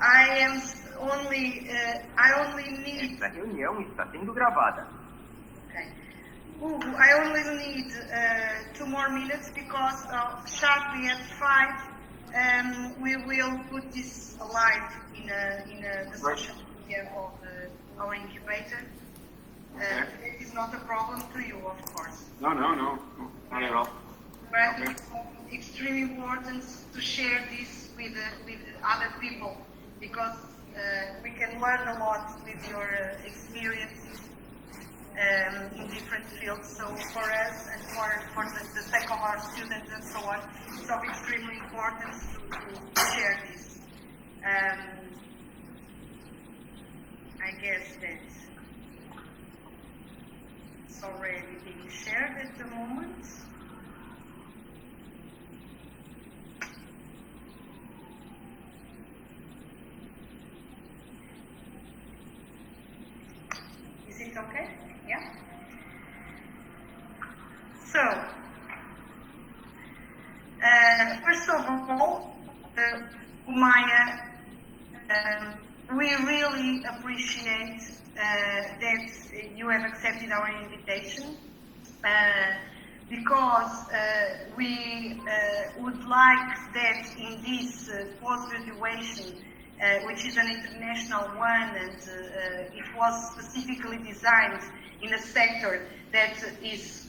I only need... Esta reunião está sendo gravada. Okay. Hugo, I only need 2 more minutes because sharply at 5 we will put this live in the social media of our incubator. It is not a problem to you, of course. No, not at all. But it's extremely important to share this with other people because we can learn a lot with your experiences in different fields. So for us and for the sake of our students and so on, it's of extremely importance to share this. I guess that it's already being shared at the moment. Is it okay? Yeah? So, first of all, Maia, we really appreciate that you have accepted our invitation because we would like that in this post-graduation, which is an international one, and it was specifically designed in a sector that is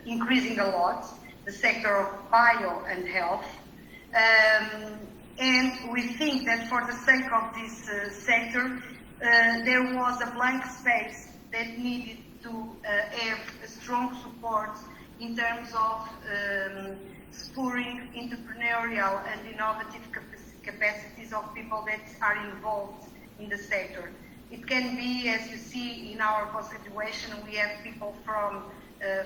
increasing a lot, the sector of bio and health. And we think that for the sake of this sector, there was a blank space that needed to have a strong support in terms of spurring entrepreneurial and innovative capacities of people that are involved in the sector. It can be, as you see in our post-graduation, we have people from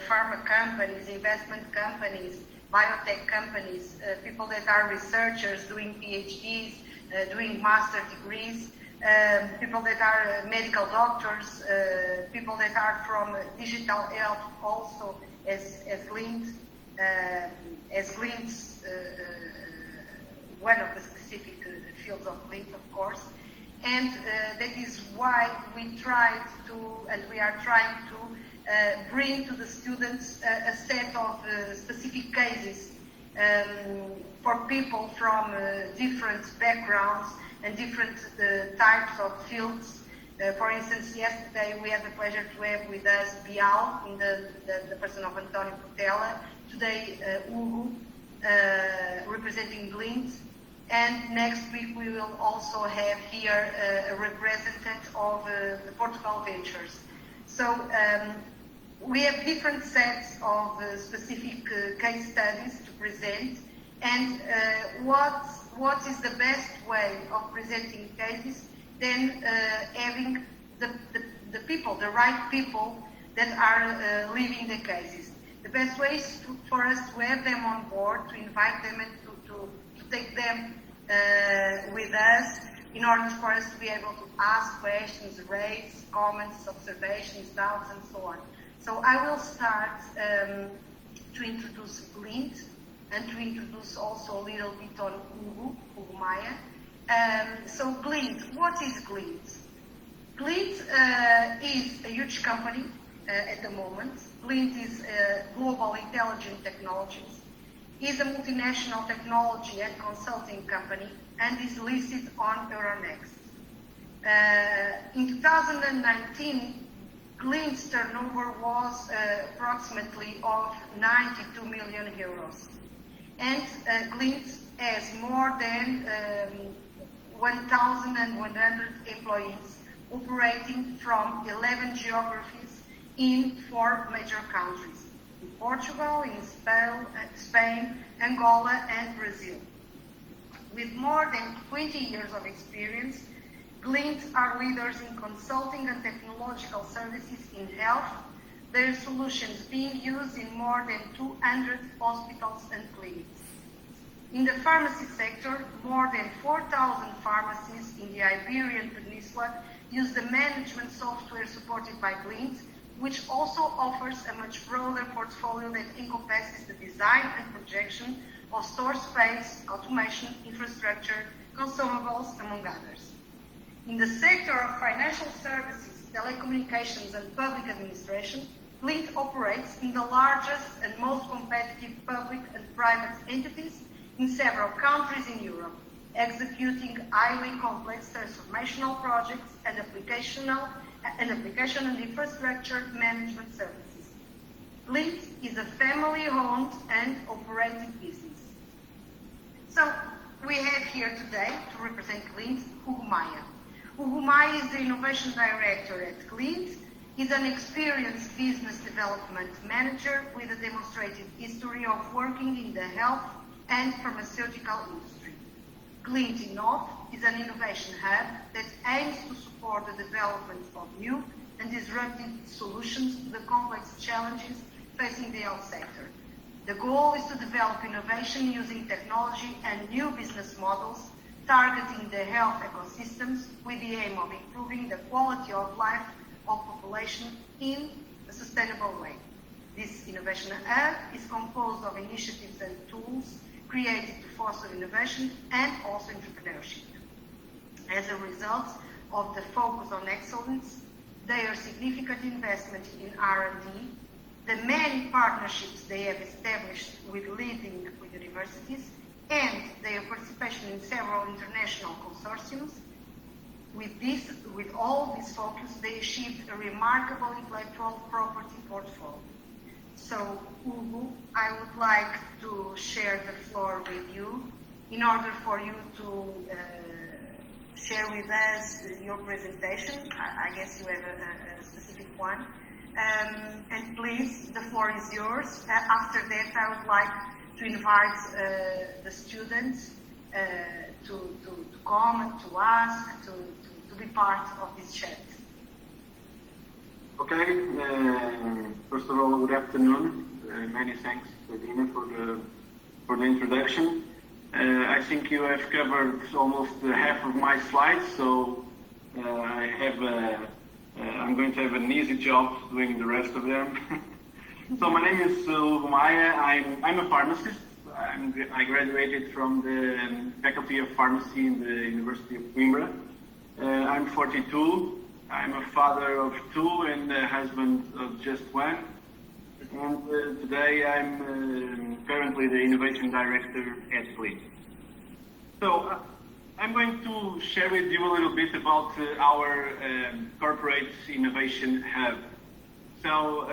pharma companies, investment companies, biotech companies, people that are researchers doing PhDs, doing master degrees, people that are medical doctors, people that are from digital health also as Glint, Glint's one of the specific fields of Glint, of course. And that is why we tried to, and we are trying to bring to the students a set of specific cases for people from different backgrounds and different types of fields. For instance, yesterday we had the pleasure to have with us Bial, in the person of Antonio Portela, today Hugo, representing Glint, and next week we will also have here a representative of the Portugal Ventures. So we have different sets of specific case studies to present, and what is the best way of presenting cases than having the people, the right people that are leading the cases. The best way is for us to have them on board, to invite them and to take them with us in order for us to be able to ask questions, raise comments, observations, doubts, and so on. So I will start to introduce Glint and to introduce also a little bit on Hugo Maia. So Glint, what is Glint? Glint is a huge company at the moment. Glint is Global Intelligent Technologies. Is a multinational technology and consulting company and is listed on Euronext. In 2019, Glint's turnover was approximately of 92 million euros. And Glint has more than 1,100 employees operating from 11 geographies in 4 major countries: in Portugal, in Spain, Angola, and Brazil. With more than 20 years of experience, Glint are leaders in consulting and technological services in health, their solutions being used in more than 200 hospitals and clinics. In the pharmacy sector, more than 4,000 pharmacies in the Iberian Peninsula use the management software supported by Glint, which also offers a much broader portfolio that encompasses the design and projection of store space, automation, infrastructure, consumables, among others. In the sector of financial services, telecommunications, and public administration, Glint operates in the largest and most competitive public and private entities in several countries in Europe, executing highly complex transformational projects and application and infrastructure management services. Glint is a family-owned and operated business. So we have here today to represent Glint, Hugo Maia. Hugo Maia is the Innovation Director at Glint. He's an experienced business development manager with a demonstrated history of working in the health and pharmaceutical industry. Glintt Inov is an innovation hub that aims to support the development of new and disruptive solutions to the complex challenges facing the health sector. The goal is to develop innovation using technology and new business models targeting the health ecosystems with the aim of improving the quality of life of population in a sustainable way. This innovation hub is composed of initiatives and tools created to foster innovation and also entrepreneurship. As a result of the focus on excellence, their significant investment in R&D, the many partnerships they have established with leading universities, and their participation in several international consortiums, with all this focus, they achieved a remarkable intellectual property portfolio. So, Hugo, I would like to share the floor with you in order for you to share with us your presentation. I guess you have a specific one. And please, the floor is yours. After that, I would like to invite the students to comment, to ask, to be part of this chat. Okay, first of all, good afternoon. Many thanks, Dina, for the introduction. I think you have covered almost half of my slides, so I'm going to have an easy job doing the rest of them. So my name is Hugo Maia. I'm a pharmacist. I graduated from the Faculty of Pharmacy in the University of Coimbra. I'm 42. I'm a father of two and a husband of just one. And today I'm currently the Innovation Director at Glint. So I'm going to share with you a little bit about our corporate innovation hub. So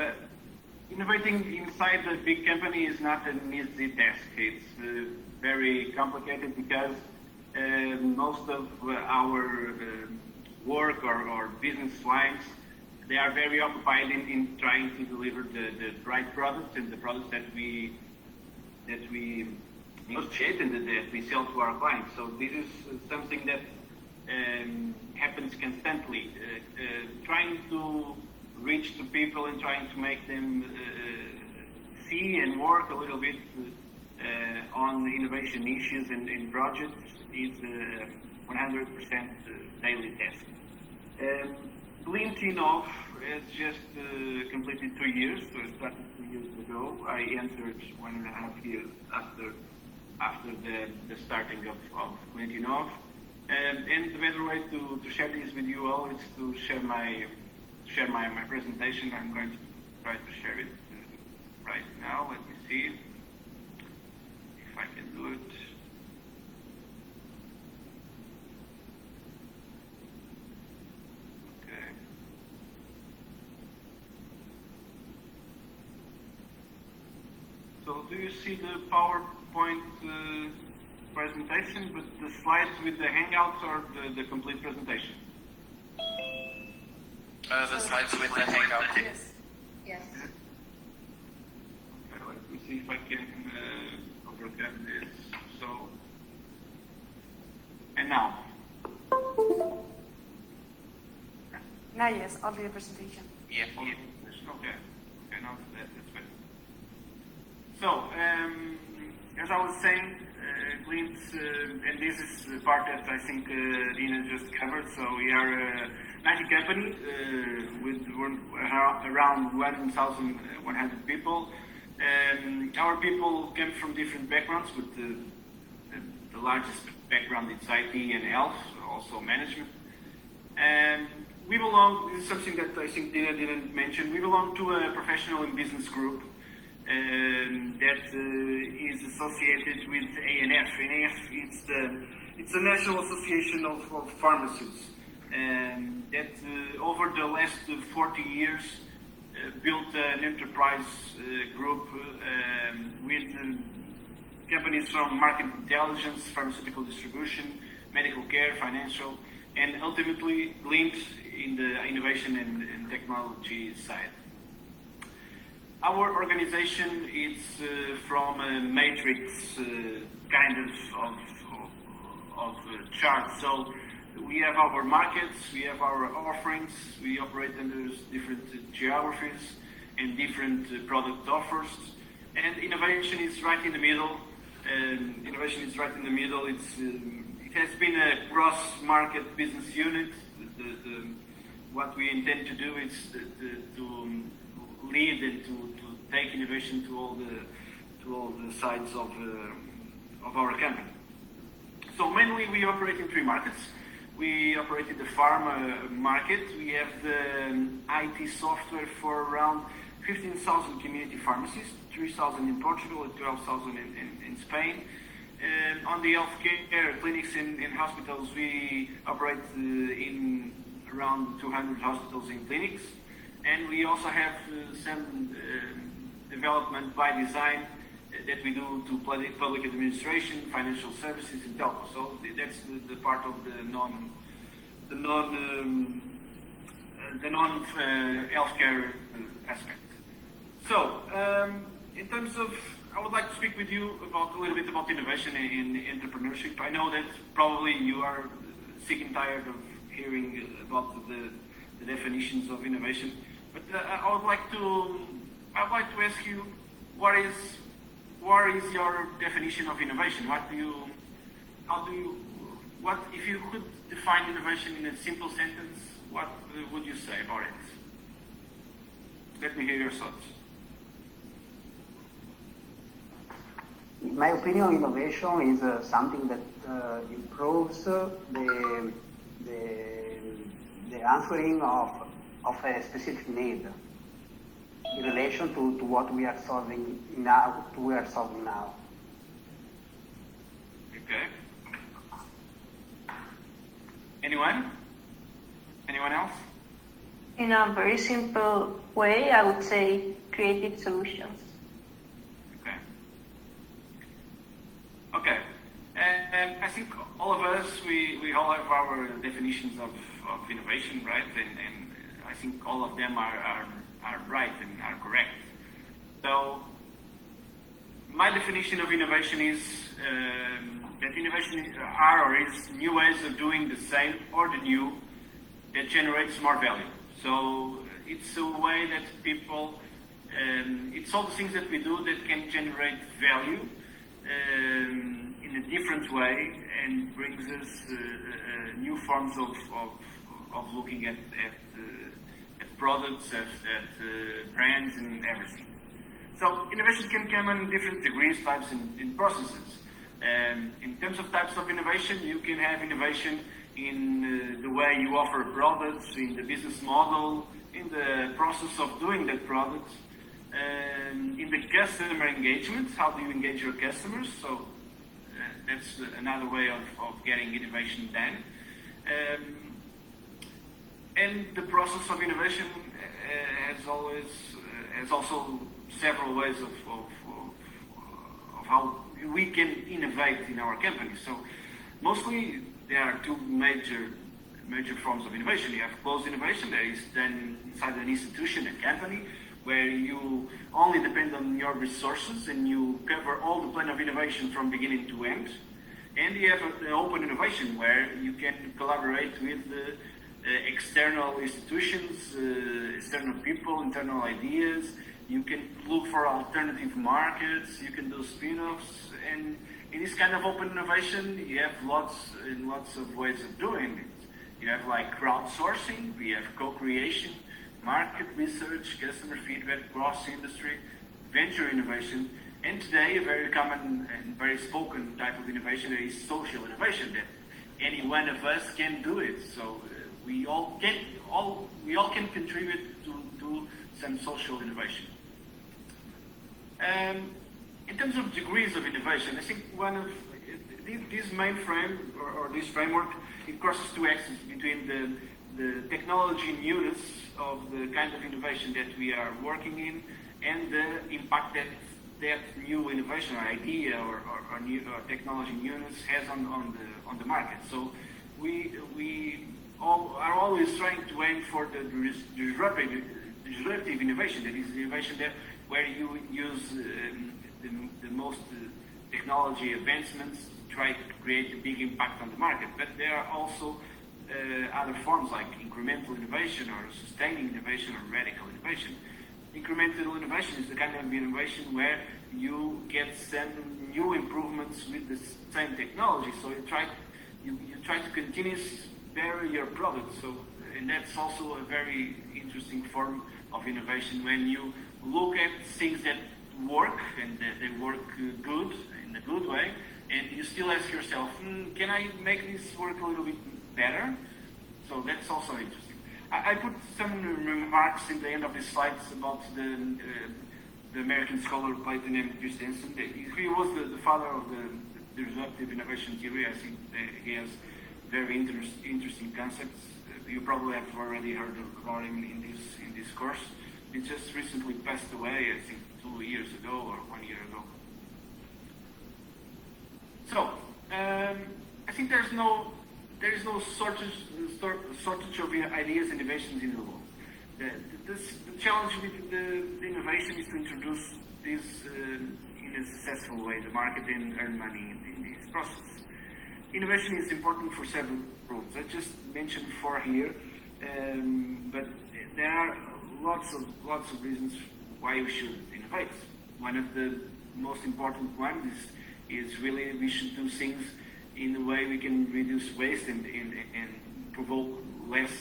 innovating inside a big company is not an easy task. It's very complicated because most of our work or business lines, they are very occupied in trying to deliver the right products and the products that we negotiate and that we sell to our clients. So this is something that happens constantly, trying to reach to people and trying to make them see and work a little bit on the innovation issues and projects is 100% daily task. Glint Inov has just completed 2 years, so it started 2 years ago. I entered 1.5 years after the starting of Glintt Inov. And the better way to share this with you all is to share my presentation. I'm going to try to share it right now. Let me see if I can do it. Okay. So do you see the PowerPoint presentation, but the slides with the Hangouts or the complete presentation? The slides with the Hangout. Yes. Yes. Okay, let me see if I can overcome this. So, and now. Now, yes, I'll do the presentation. Yeah. Okay. Okay, now that's better. So, as I was saying, Glint, and this is the part that I think Dina just covered. So we are a 90 company with around 1,100 people. Our people came from different backgrounds, but the largest background is IT and health, also management. And we belong, this is something that I think Dina didn't mention, we belong to a professional and business group that is associated with ANF. ANF, it's the National Association of Pharmacists, that over the last 40 years built an enterprise group with companies from market intelligence, pharmaceutical distribution, medical care, financial, and ultimately Glint in the innovation and technology side. Our organization is from a matrix kind of chart. So we have our markets, we have our offerings, we operate under different geographies and different product offers, and innovation is right in the middle. It has been a cross-market business unit. What we intend to do is to lead and to take innovation to all the sides of our company. So mainly we operate in three markets. We operate in the pharma market. We have the IT software for around 15,000 community pharmacies, 3,000 in Portugal and 12,000 in Spain. On the healthcare clinics and hospitals, we operate in around 200 hospitals and clinics. And we also have some development by design that we do to public administration, financial services, and telco. So that's the part of the non healthcare aspect. So in terms of, I would like to speak with you about a little bit about innovation in entrepreneurship. I know that probably you are sick and tired of hearing about the definitions of innovation, but I would like to ask you, what is your definition of innovation? If you could define innovation in a simple sentence, what would you say about it? Let me hear your thoughts. In my opinion, innovation is something that improves the answering of a specific need in relation to what we are solving now. Okay. Anyone else? In a very simple way, I would say creative solutions. Okay. And I think all of us, we all have our definitions of innovation, right? And I think all of them are right and are correct. So my definition of innovation is that innovation is new ways of doing the same or the new that generates more value. So it's a way that people, it's all the things that we do that can generate value in a different way and brings us new forms of looking at products, at brands and everything. So innovation can come in different degrees, types and processes. In terms of types of innovation, you can have innovation in the way you offer products, in the business model, in the process of doing that product, in the customer engagement, how do you engage your customers? So that's another way of getting innovation done. And the process of innovation has also several ways of how we can innovate in our company. So mostly there are two major forms of innovation. You have closed innovation that is done inside an institution, a company, where you only depend on your resources and you cover all the plan of innovation from beginning to end. And you have an open innovation where you can collaborate with external institutions, external people, internal ideas. You can look for alternative markets, you can do spin-offs, and in this kind of open innovation, you have lots and lots of ways of doing it. You have like crowdsourcing, we have co-creation, market research, customer feedback, cross-industry, venture innovation, and today a very common and very spoken type of innovation is social innovation, that any one of us can do it. So we all can contribute to do some social innovation. In terms of degrees of innovation, I think one of this main frame or this framework, it crosses two axes between the technology newness of the kind of innovation that we are working in and the impact that new innovation or idea or new technology newness has on the market. So we all are always trying to aim for the disruptive innovation, that is innovation that where you use the most technology advancements to try to create a big impact on the market. But there are also other forms like incremental innovation or sustaining innovation or radical innovation. Incremental innovation is the kind of innovation where you get some new improvements with the same technology. So you try to continuously vary your product. So, and that's also a very interesting form of innovation when you look at things that work and that they work good in a good way, and you still ask yourself, can I make this work a little bit better? So that's also interesting. I put some remarks in the end of the slides about the American scholar Clayton M. Christensen. He was the father of the disruptive innovation theory. I think he has very interesting concepts. You probably have already heard about him in this course. He just recently passed away, I think 2 years ago or 1 year ago. So I think there is no shortage of ideas and innovations in the world. The challenge with the innovation is to introduce this in a successful way, the market, and earn money in this process. Innovation is important for several reasons. I just mentioned 4 here, but there are lots of reasons why we should innovate. One of the most important ones is really we should do things in a way we can reduce waste and provoke less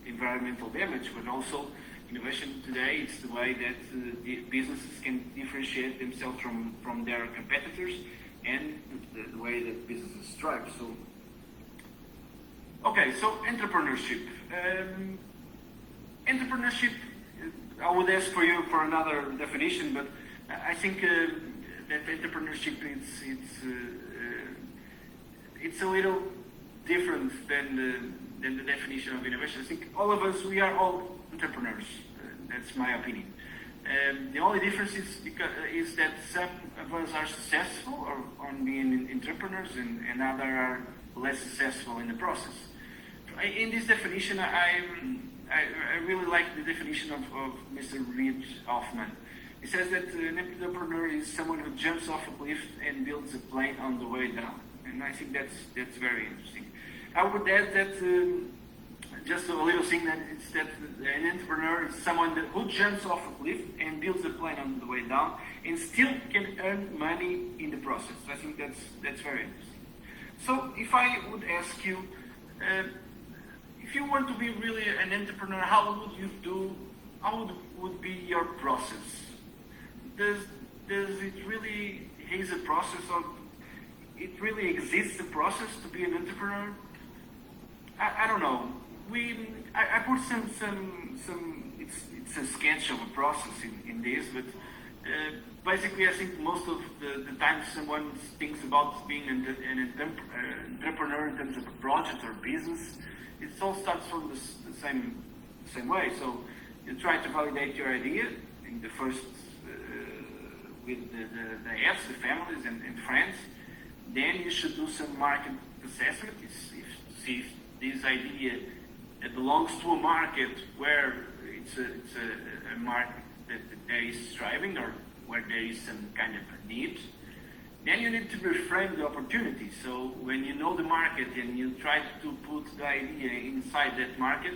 environmental damage, but also innovation today is the way that the businesses can differentiate themselves from their competitors and the way that businesses thrive. So, okay, so entrepreneurship. Entrepreneurship, I would ask for you for another definition, but I think that entrepreneurship it's a little different than the definition of innovation. I think all of us, we are all entrepreneurs. That's my opinion. The only difference is that some of us are successful on being entrepreneurs and others are less successful in the process. In this definition, I really like the definition of Mr. Reid Hoffman. He says that an entrepreneur is someone who jumps off a cliff and builds a plane on the way down. And I think that's very interesting. I would add that just a little thing that it's that an entrepreneur is someone who jumps off a cliff and builds a plane on the way down and still can earn money in the process. I think that's very interesting. So if I would ask you, if you want to be really an entrepreneur, how would you do? How would be your process? Does it really is a process of? It really exists a process to be an entrepreneur? I don't know. I put some it's a sketch of a process in this, but basically I think most of the time someone thinks about being an entrepreneur in terms of a project or business, it all starts from the same way. So you try to validate your idea in the first with the heads, the families and friends. Then you should do some market assessment to see if this idea belongs to a market where it's a market that there is striving or where there is some kind of a need. Then you need to reframe the opportunity. So when you know the market and you try to put the idea inside that market,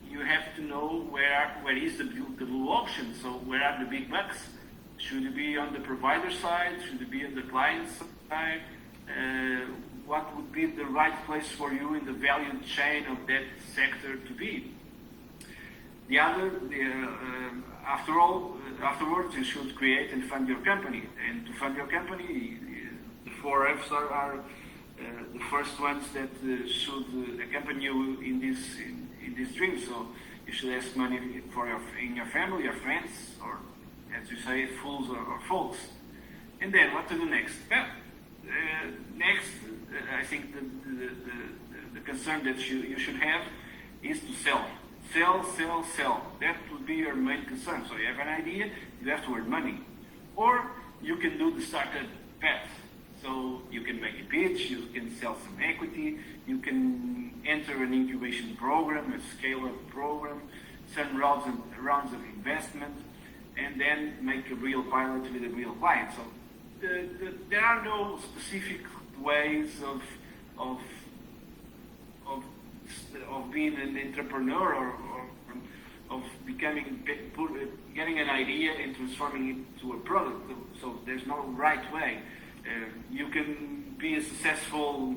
you have to know where is the blue ocean. So where are the big bucks? Should it be on the provider side? Should it be on the client side? What would be the right place for you in the value chain of that sector to be? After all, afterwards you should create and fund your company. And to fund your company, the 4Fs are the first ones that should accompany you in this dream. So you should ask money in your family, your friends, or as you say, fools or folks. And then what to do next? Well, next, I think the concern that you should have is to sell. Sell. That would be your main concern. So you have an idea, you have to earn money. Or you can do the startup path. So you can make a pitch, you can sell some equity, you can enter an incubation program, a scale-up program, some rounds of investment, and then make a real pilot with a real client. So there are no specific ways of being an entrepreneur or of getting an idea and transforming it to a product. So there's no right way. You can be a successful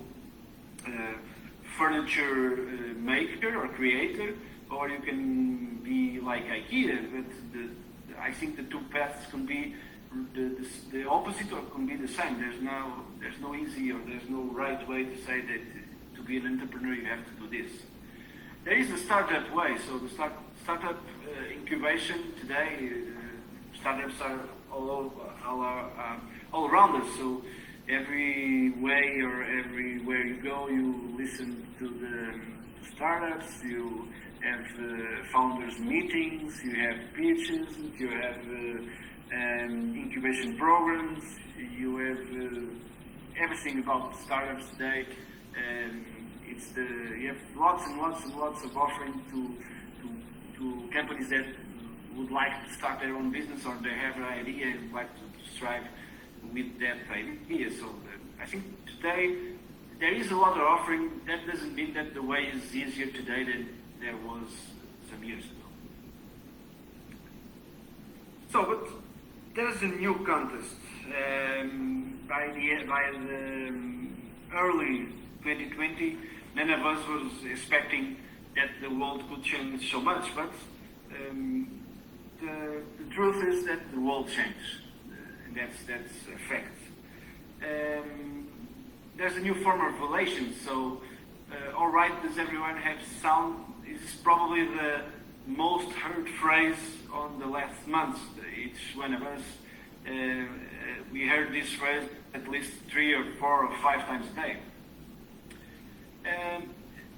furniture maker or creator, or you can be like IKEA. But I think the two paths can be the opposite or can be the same. There's no easy or there's no right way to say that to be an entrepreneur you have to do this. There is a startup way. So the startup incubation today, startups are all around us. So every way or everywhere you go, you listen to the startups. You have founders meetings. You have pitches. You have incubation programs. You have everything about startups today. You have lots and lots of offering to companies that would like to start their own business, or they have an idea and like to strive with that idea. So I think today there is a lot of offering. That doesn't mean that the way is easier today than there was some years ago. So, but there's a new contest. By the early 2020, none of us was expecting that the world could change so much, but the truth is that the world changed. That's a fact. There's a new form of relation. So, all right, does everyone have sound? Is probably the most heard phrase on the last months. Each one of us, we heard this phrase at least 3 or 4 or 5 times a day.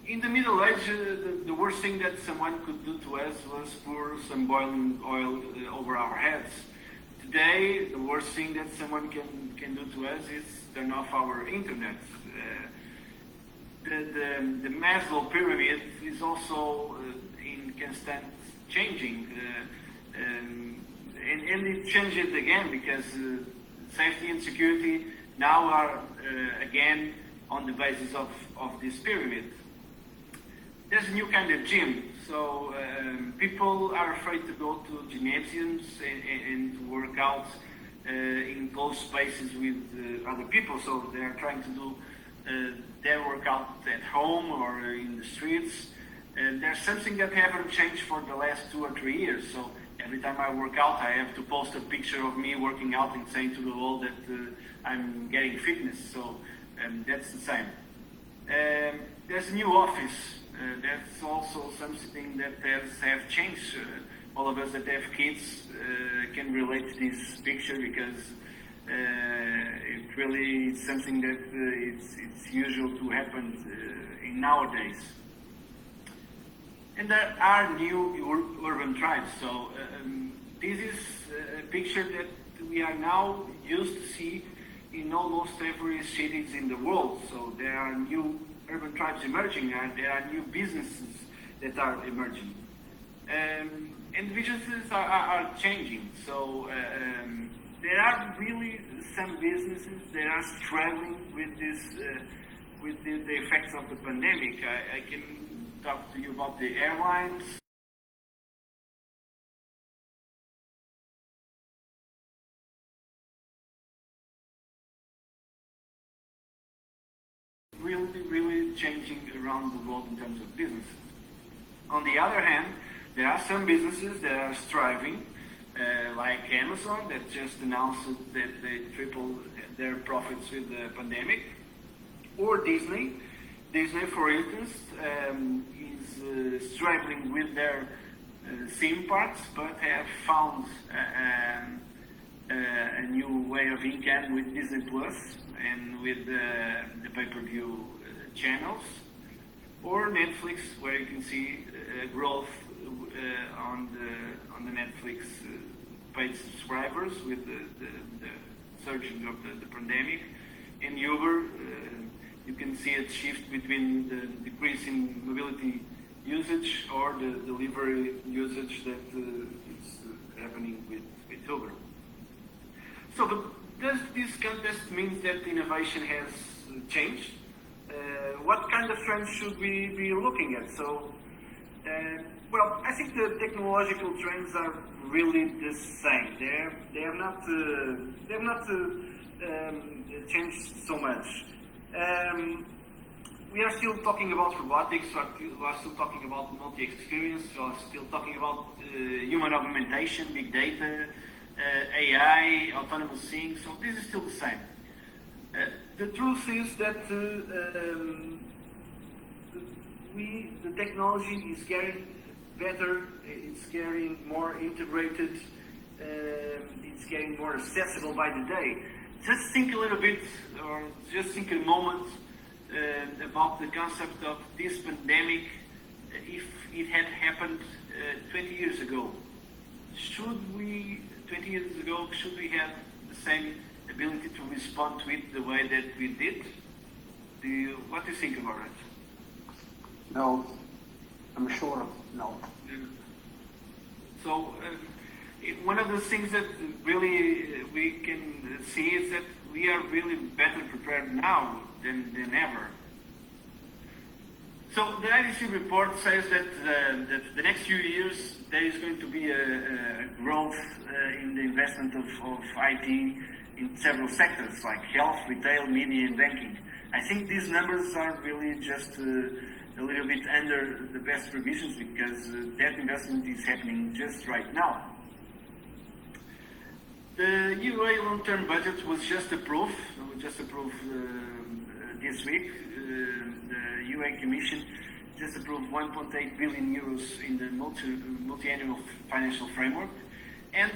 In the Middle Age, the worst thing that someone could do to us was pour some boiling oil over our heads. Today, the worst thing that someone can do to us is turn off our internet. The Maslow pyramid is also in constant changing, and it changed it again because safety and security now are again on the basis of this pyramid. There's a new kind of gym. So people are afraid to go to gymnasiums and to work out in close spaces with other people. So they are trying to do their workout at home or in the streets. And there's something that haven't changed for the last 2 or 3 years. So every time I work out, I have to post a picture of me working out and saying to the world that I'm getting fitness. So that's the same. There's a new office. That's also something that have changed. All of us that have kids can relate to this picture because it really is something that it's usual to happen in nowadays. And there are new urban tribes. So this is a picture that we are now used to see in almost every cities in the world. So there are new urban tribes emerging, and there are new businesses that are emerging. And businesses are changing. So there are really some businesses that are struggling with this, with the effects of the pandemic. I can talk to you about the airlines. Really changing around the world in terms of businesses. On the other hand, there are some businesses that are striving. like Amazon that just announced that they tripled their profits with the pandemic, or Disney. Disney, for instance, is struggling with their theme parks, but have found a new way of income with Disney Plus and with the pay-per-view channels, or Netflix, where you can see growth on the Netflix paid subscribers with the surging of the pandemic. In Uber, you can see a shift between the decrease in mobility usage or the delivery usage that is happening with Uber. So this contest means that innovation has changed. What kind of trends should we be looking at? So, well, I think the technological trends are really the same. They have not changed so much. We are still talking about robotics. We are still talking about multi-experience. We are still talking about human augmentation, big data, AI, autonomous things. So this is still the same. The truth is that the technology is getting better, it's getting more integrated, it's getting more accessible by the day. Just think a little bit, or just think a moment about the concept of this pandemic. If it had happened 20 years ago, should we have the same ability to respond to it the way that we did? What do you think about it? No, I'm sure no. So one of the things that really we can see is that we are really better prepared now than ever. So the IDC report says that the next few years there is going to be a growth in the investment of IT in several sectors like health, retail, media, and banking. I think these numbers are really just a little bit under the best provisions because that investment is happening just right now. The UA long-term budget was just approved this week. The UA Commission just approved 1.8 billion euros in the multi-annual financial framework. And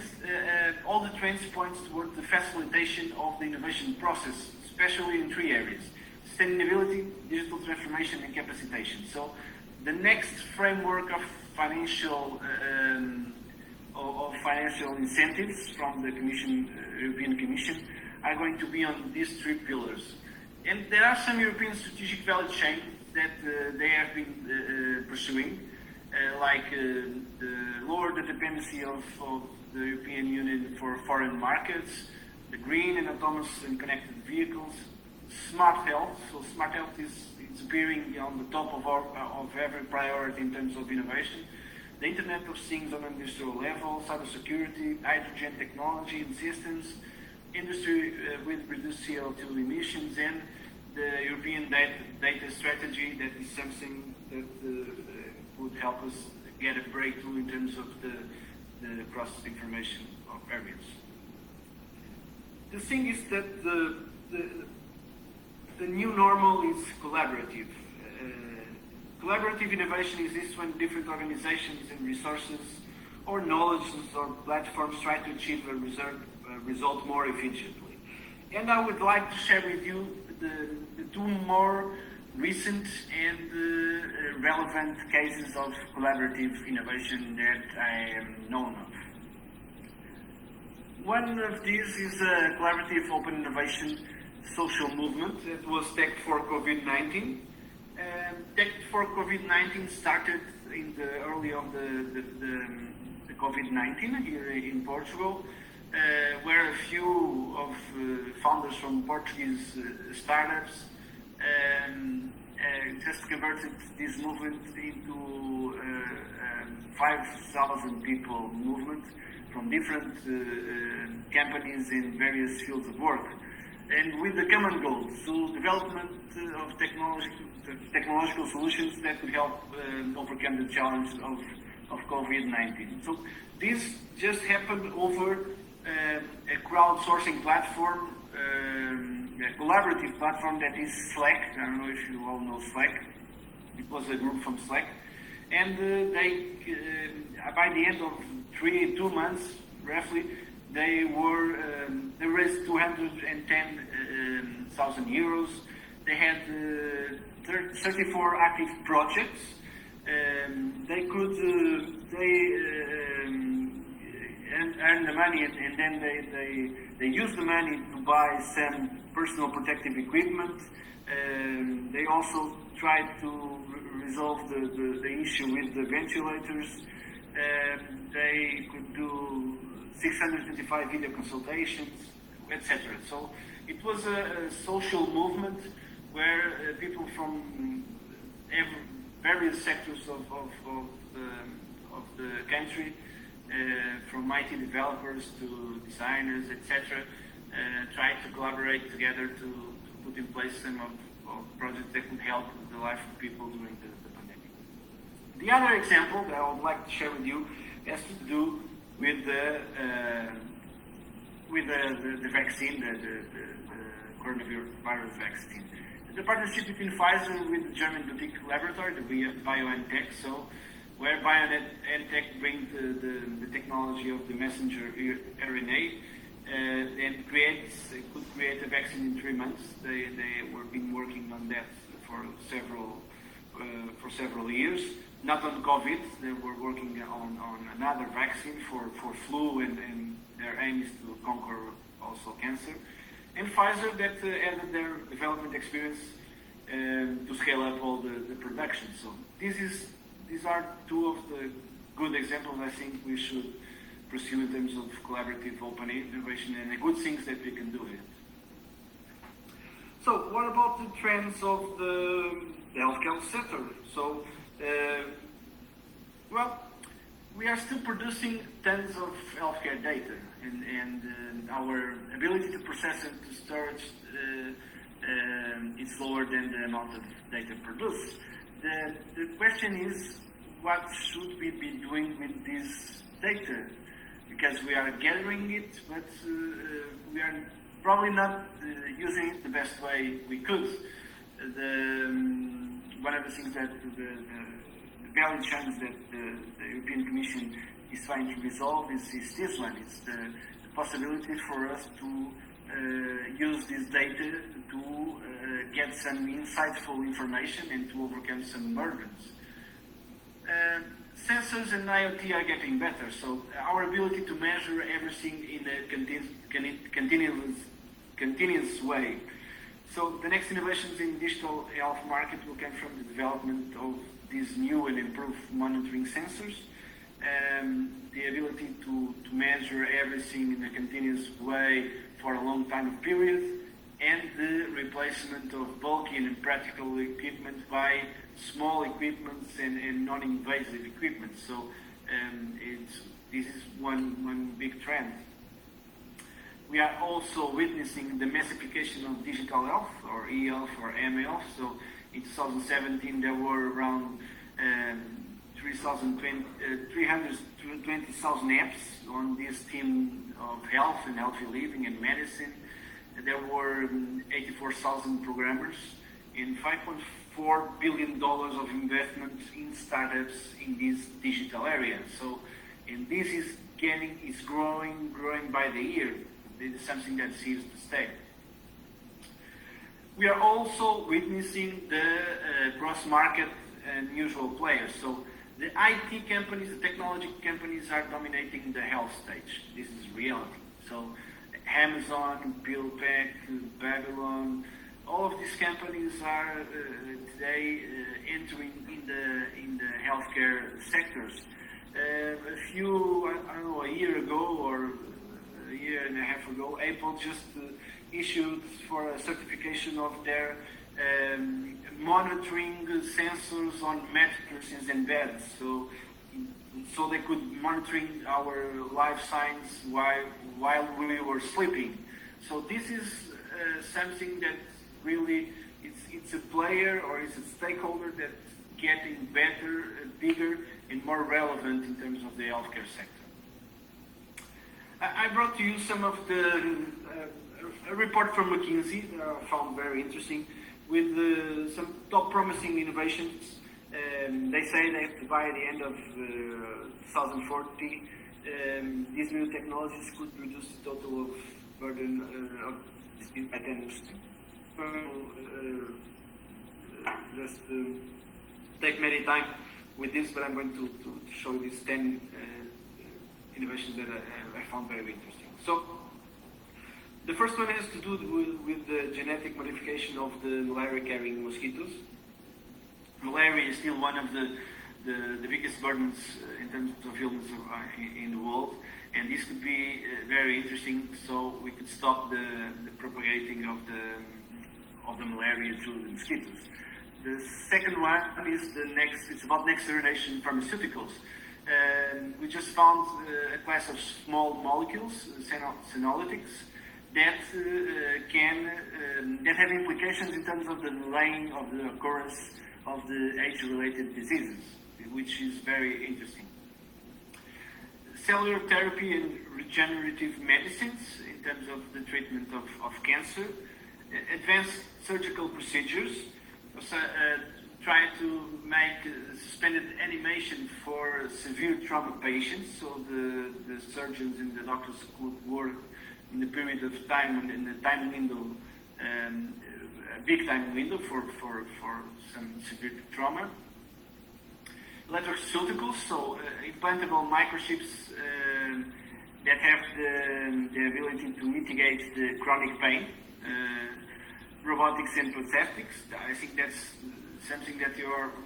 all the trends point toward the facilitation of the innovation process, especially in three areas: sustainability, digital transformation, and capacitation. So the next framework of financial incentives from the European Commission are going to be on these three pillars. And there are some European strategic value chains that they have been pursuing, like the lower the dependency of the European Union for foreign markets, the green and autonomous and connected vehicles, smart health. So smart health is appearing on the top of every priority in terms of innovation. The Internet of Things on an industrial level, cybersecurity, hydrogen technology and systems, industry with reduced CO2 emissions, and the European data strategy. That is something that would help us get a breakthrough in terms of the cross-information of areas. The thing is that the new normal is collaborative. Collaborative innovation is this when different organizations and resources or knowledge or platforms try to achieve a result more efficiently. And I would like to share with you the two more recent and relevant cases of collaborative innovation that I am known of. One of these is a collaborative open innovation social movement that was Tech for COVID-19. Tech for COVID-19 started in the early of the COVID-19 here in Portugal, where a few of founders from Portuguese startups just converted this movement into 5,000 people movement from different companies in various fields of work, and with the common goal, so development of technological solutions that could help overcome the challenge of of COVID-19. So this just happened over a crowdsourcing platform, a collaborative platform that is Slack. I don't know if you all know Slack. It was a group from Slack. And they, by the end of 2 months, roughly, they raised 210,000 euros. They had 34 active projects. They could earn the money, and then they used the money to buy some personal protective equipment. They also tried to resolve the issue with the ventilators. They could do 625 video consultations, etc. So it was a social movement where people from various sectors of the country, from IT developers to designers, etc., tried to collaborate together to put in place some of projects that could help the life of people during the pandemic. The other example that I would like to share with you has to do with the vaccine, the coronavirus vaccine. The partnership between Pfizer with the German boutique laboratory, the BioNTech, so where BioNTech brings the technology of the messenger RNA and could create a vaccine in 3 months. They were been working on that for several years. Not on COVID, they were working on another vaccine for flu, and their aim is to conquer also cancer. And Pfizer that added their development experience to scale up all the production. So these are two of the good examples I think we should pursue in terms of collaborative open innovation and the good things that we can do with it. So what about the trends of the healthcare sector? So, well, we are still producing tons of healthcare data, and our ability to process and to storage is lower than the amount of data produced. The question is, what should we be doing with this data? Because we are gathering it, but we are probably not using it the best way we could. One of the things that the value chains that the European Commission is trying to resolve is this one. It's the possibility for us to use this data to get some insightful information and to overcome some burdens. Sensors and IoT are getting better, so our ability to measure everything in a continuous way. So the next innovations in digital health market will come from the development of these new and improved monitoring sensors, the ability to measure everything in a continuous way for a long time period, and the replacement of bulky and impractical equipment by small equipments and non-invasive equipment. So this is one big trend. We are also witnessing the massification of digital health, or e-health, or m-health. So in 2017 there were around 320,000 apps on this theme of health and healthy living and medicine. There were 84,000 programmers and $5.4 billion of investment in startups in this digital area. So, and this is growing by the year. This is something that seems to stay. We are also witnessing the cross-market and usual players. So the IT companies, the technology companies are dominating the health stage. This is reality. So Amazon, PillPack, Babylon, all of these companies are today entering in the healthcare sectors. A year ago or a year and a half ago, Apple just issued for a certification of their monitoring sensors on mattresses and beds, so they could monitoring our life signs while we were sleeping. So this is something that really it's a player or it's a stakeholder that getting better, bigger, and more relevant in terms of the healthcare sector. I brought to you some of the a report from McKinsey that I found very interesting, with some top promising innovations. They say that by the end of 2040, these new technologies could reduce the total of burden of disease by 10%. Just take many time with this, but I'm going to show you these 10 innovations that I found very interesting. So, the first one has to do with the genetic modification of the malaria-carrying mosquitoes. Malaria is still one of the biggest burdens in terms of illness in the world, and this could be very interesting. So we could stop the propagating of the malaria through the mosquitoes. The second one is it's about next generation pharmaceuticals. We just found a class of small molecules, senolytics, that that have implications in terms of the delaying of the occurrence of the age-related diseases, which is very interesting. Cellular therapy and regenerative medicines in terms of the treatment of cancer, advanced surgical procedures, try to make suspended animation for severe trauma patients, so the surgeons and the doctors could work in the period of time and in the time window, a big time window for some severe trauma. Electroceuticals, so implantable microchips that have the ability to mitigate the chronic pain. Robotics and prosthetics, I think that's something that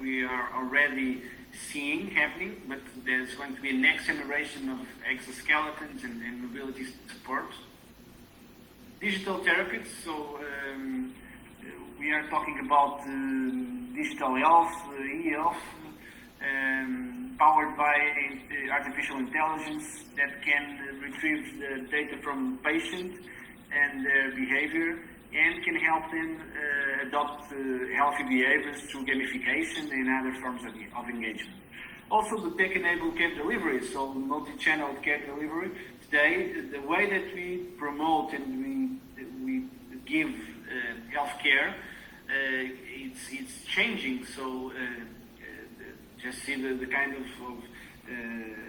we are already seeing happening, but there's going to be a next generation of exoskeletons and mobility support. Digital therapies, so we are talking about digital health, e-health, powered by artificial intelligence that can retrieve the data from the patient and their behavior, and can help them adopt healthy behaviors through gamification and other forms of engagement. Also, the tech-enabled care delivery, so multi-channel care delivery. Today, the way that we promote and we give healthcare, it's changing. So just see the kind of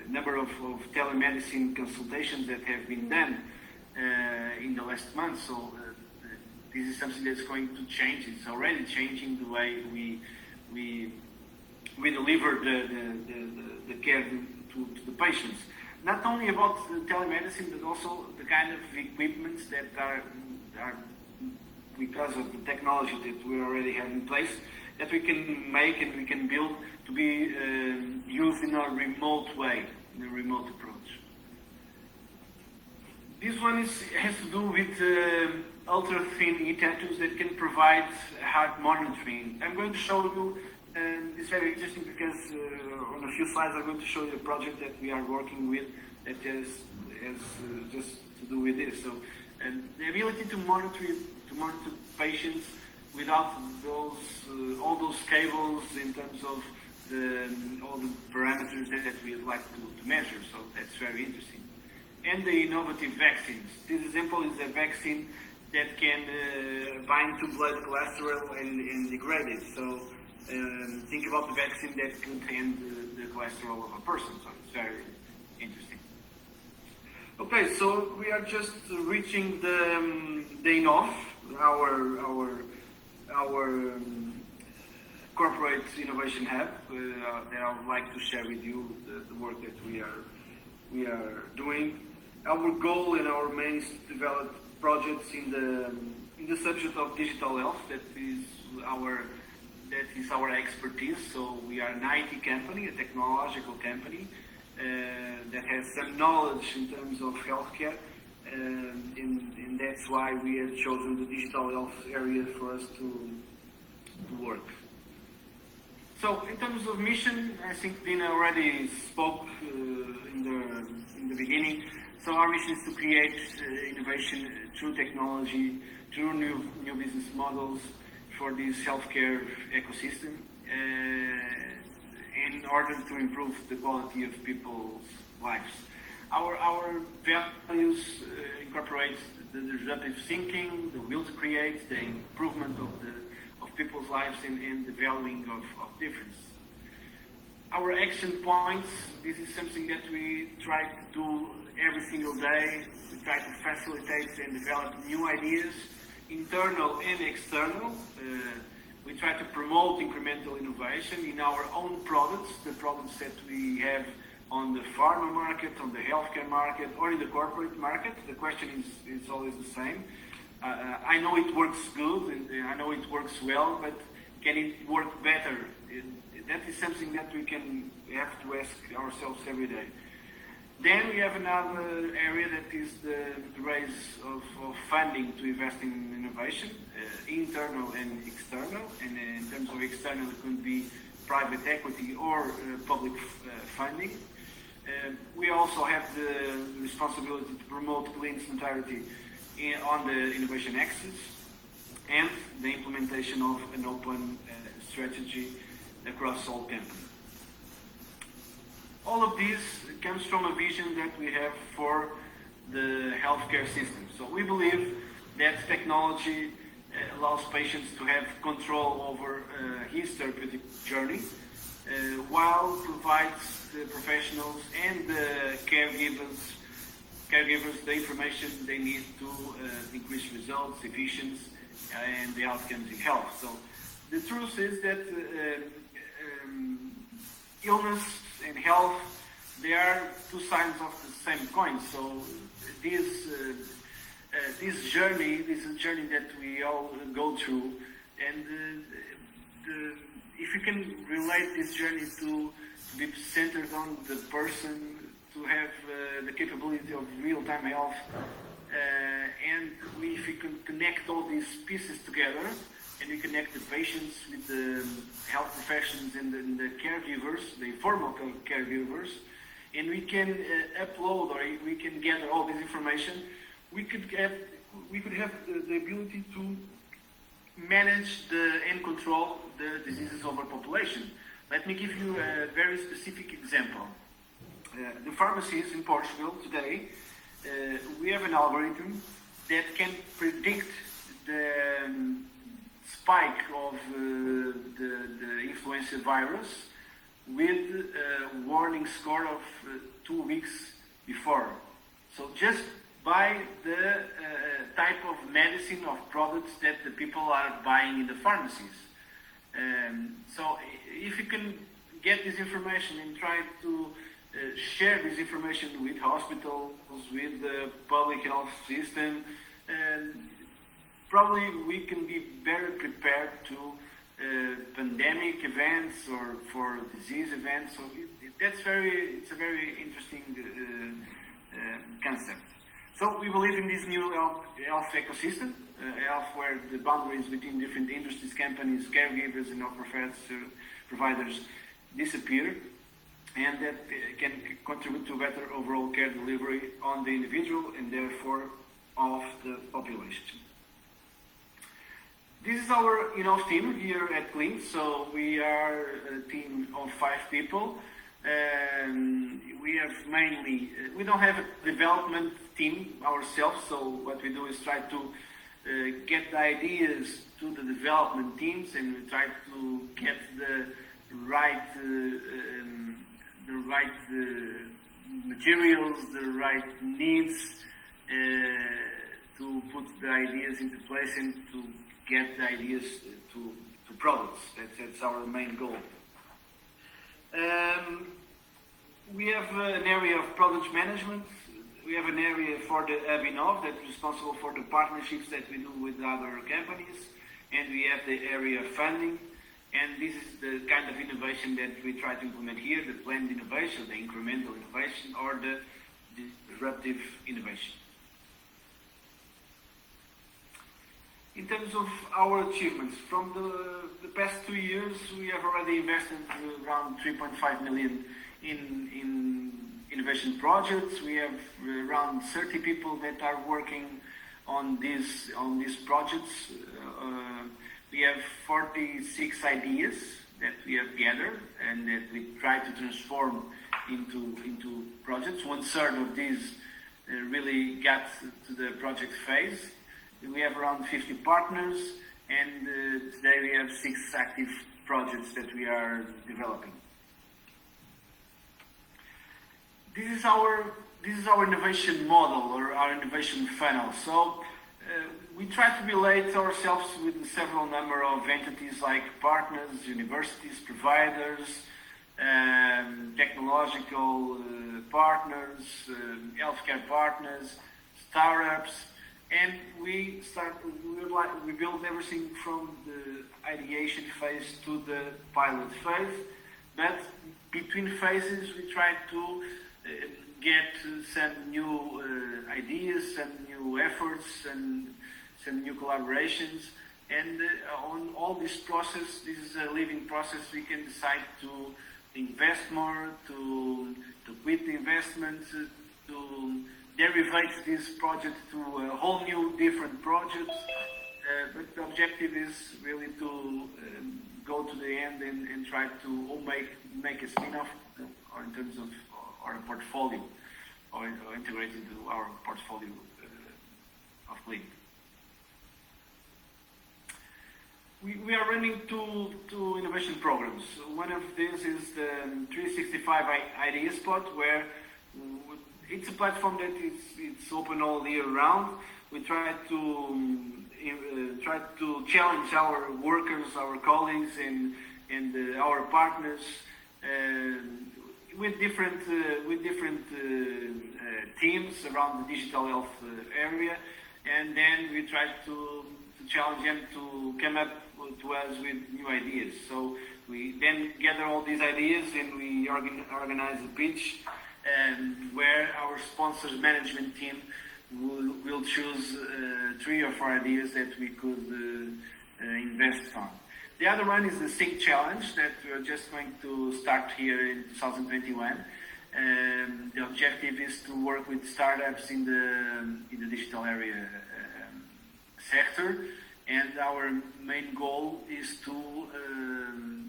number of telemedicine consultations that have been done in the last month. So this is something that's going to change. It's already changing the way we deliver the care to the patients. Not only about the telemedicine, but also the kind of equipments that are because of the technology that we already have in place, that we can make and we can build to be used in a remote way, in a remote approach. This one has to do with ultra-thin e-tattoos that can provide heart monitoring. I'm going to show you, it's very interesting because on a few slides I'm going to show you a project that we are working with that has just to do with this. So, the ability to monitor patients without all those cables in terms of all the parameters that we'd like to measure. So that's very interesting. And the innovative vaccines. This example is a vaccine that can bind to blood cholesterol and degrade it. So think about the vaccine that contains the cholesterol of a person. So it's very interesting. Okay, so we are just reaching the Inov, our corporate innovation hub. That I would like to share with you the work that we are doing. Our goal and our main developed projects in the subject of digital health, that is our expertise. So we are an IT company, a technological company that has some knowledge in terms of healthcare, and that's why we have chosen the digital health area for us to work. So in terms of mission, I think Dina already spoke in the beginning. So our mission is to create innovation through technology, through new business models for this healthcare ecosystem. in order to improve the quality of people's lives. Our values incorporate the disruptive thinking, the will to create, the improvement of people's lives, and the valuing of difference. Our action points, this is something that we try to do every single day. We try to facilitate and develop new ideas, internal and external. We try to promote incremental innovation in our own products, the products that we have on the pharma market, on the healthcare market, or in the corporate market. The question is always the same. I know it works good, and I know it works well, but can it work better? That is something that we have to ask ourselves every day. Then we have another area that is the raise of funding to invest in innovation, internal and external. And in terms of external, it could be private equity or public funding. We also have the responsibility to promote Glint's entirety on the innovation axis and the implementation of an open strategy across all companies. All of this comes from a vision that we have for the healthcare system. So we believe that technology allows patients to have control over his therapeutic journey, while provides the professionals and the caregivers the information they need to increase results, efficiency, and the outcomes in health. So the truth is that illness and health, they are two sides of the same coin. So this journey is a journey that we all go through, and if you can relate this journey to be centered on the person, to have the capability of real-time health, and if we can connect all these pieces together, and we connect the patients with the health professions and the caregivers, the informal caregivers, and we can upload, or we can gather all this information, we could have the ability to manage and control the diseases of our population. Let me give you a very specific example. The pharmacies in Portugal today, we have an algorithm that can predict the spike of the influenza virus with a warning score of 2 weeks before. So just by the type of medicine, of products that the people are buying in the pharmacies. So if you can get this information and try to share this information with hospitals, with the public health system, probably we can be better prepared to pandemic events or for disease events. So it's a very interesting concept. So we believe in this new health ecosystem, health where the boundaries between different industries, companies, caregivers, and health providers disappear, and that can contribute to better overall care delivery on the individual and therefore of the population. This is our team here at Glint. So we are a team of 5 people. We don't have a development team ourselves, so what we do is try to get the ideas to the development teams, and we try to get the right materials, the right needs to put the ideas into place and to get the ideas to products. That's our main goal. We have an area of product management. We have an area for the Glintt Inov that's responsible for the partnerships that we do with other companies, and we have the area of funding. And this is the kind of innovation that we try to implement here: the planned innovation, the incremental innovation, or the disruptive innovation. In terms of our achievements, from the past 2 years, we have already invested around 3.5 million in innovation projects. We have around 30 people that are working on these projects. We have 46 ideas that we have gathered and that we try to transform into projects. 1/3 of these really got to the project phase. We have around 50 partners, and today we have 6 active projects that we are developing. This is our innovation model, or our innovation funnel. So we try to relate ourselves with several number of entities like partners, universities, providers, technological partners, healthcare partners, startups, and we build everything from the ideation phase to the pilot phase. But between phases, we try to get some new ideas, some new efforts, and some new collaborations. And on all this process, this is a living process. We can decide to invest more, to quit the investment, to derivate this project to a whole new different project. But the objective is really to go to the end and try to make a spin-off, or in terms of our portfolio, or integrate into our portfolio of Glint. We are running two innovation programs. One of these is the 365 Idea Spot, where it's a platform that it's open all year round. We try to challenge our workers, our colleagues, and our partners with different teams around the digital health area, and then we try to challenge them to come up to us with new ideas. So we then gather all these ideas and we organize a pitch, where our sponsors management team will choose 3 or 4 ideas that we could invest on. The other one is the Sync Challenge that we're just going to start here in 2021. The objective is to work with startups in the digital area sector, and our main goal is to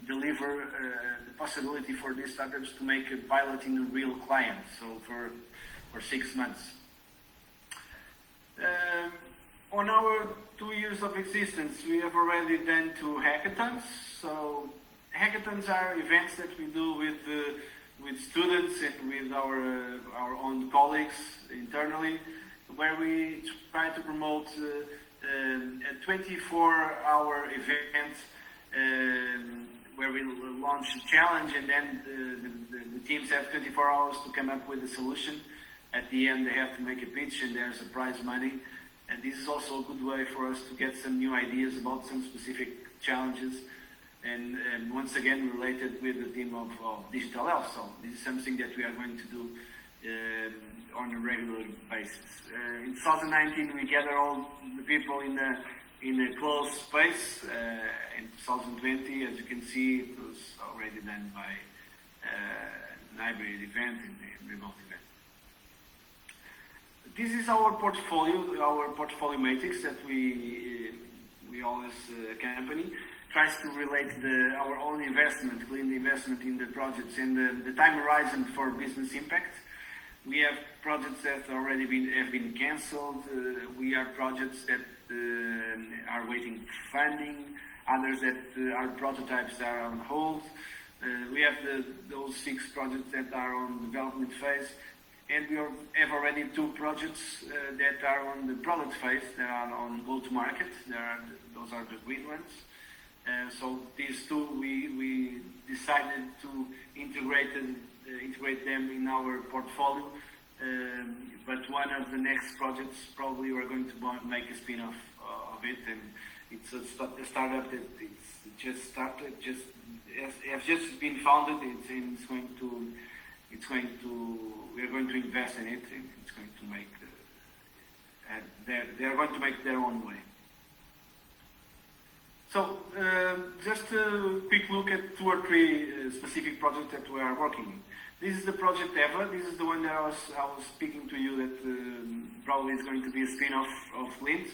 deliver the possibility for these startups to make a pilot in a real client, so for 6 months. On our 2 years of existence, we have already done 2 hackathons. So hackathons are events that we do with students and with our own colleagues internally, where we try to promote a 24-hour event where we launch a challenge, and then the teams have 24 hours to come up with a solution. At the end, they have to make a pitch, and there's a prize money. And this is also a good way for us to get some new ideas about some specific challenges, and once again related with the theme of digital health. So this is something that we are going to do on a regular basis. In 2019, we gather all the people in a closed space. In 2020, as you can see, it was already done by an hybrid event and a remote event. This is our portfolio matrix that we always accompany. Tries to relate our own investment, Glint investment in the projects, and the time horizon for business impact. We have projects that already have been cancelled. We have projects that are waiting for funding. Others that are prototypes that are on hold. We have those 6 projects that are on development phase. And we have already 2 projects that are on the product phase, that are on go-to-market. Those are the green ones. So these 2, we decided to integrate them in our portfolio. But one of the next projects, probably we're going to make a spin-off of it, and it's a startup that it's just started, has just been founded. We are going to invest in it, and it's going to make they are going to make their own way. So just a quick look at 2 or 3 specific projects that we are working in. This is the project EVA. This is the one that I was speaking to you that probably is going to be a spin-off of Glint.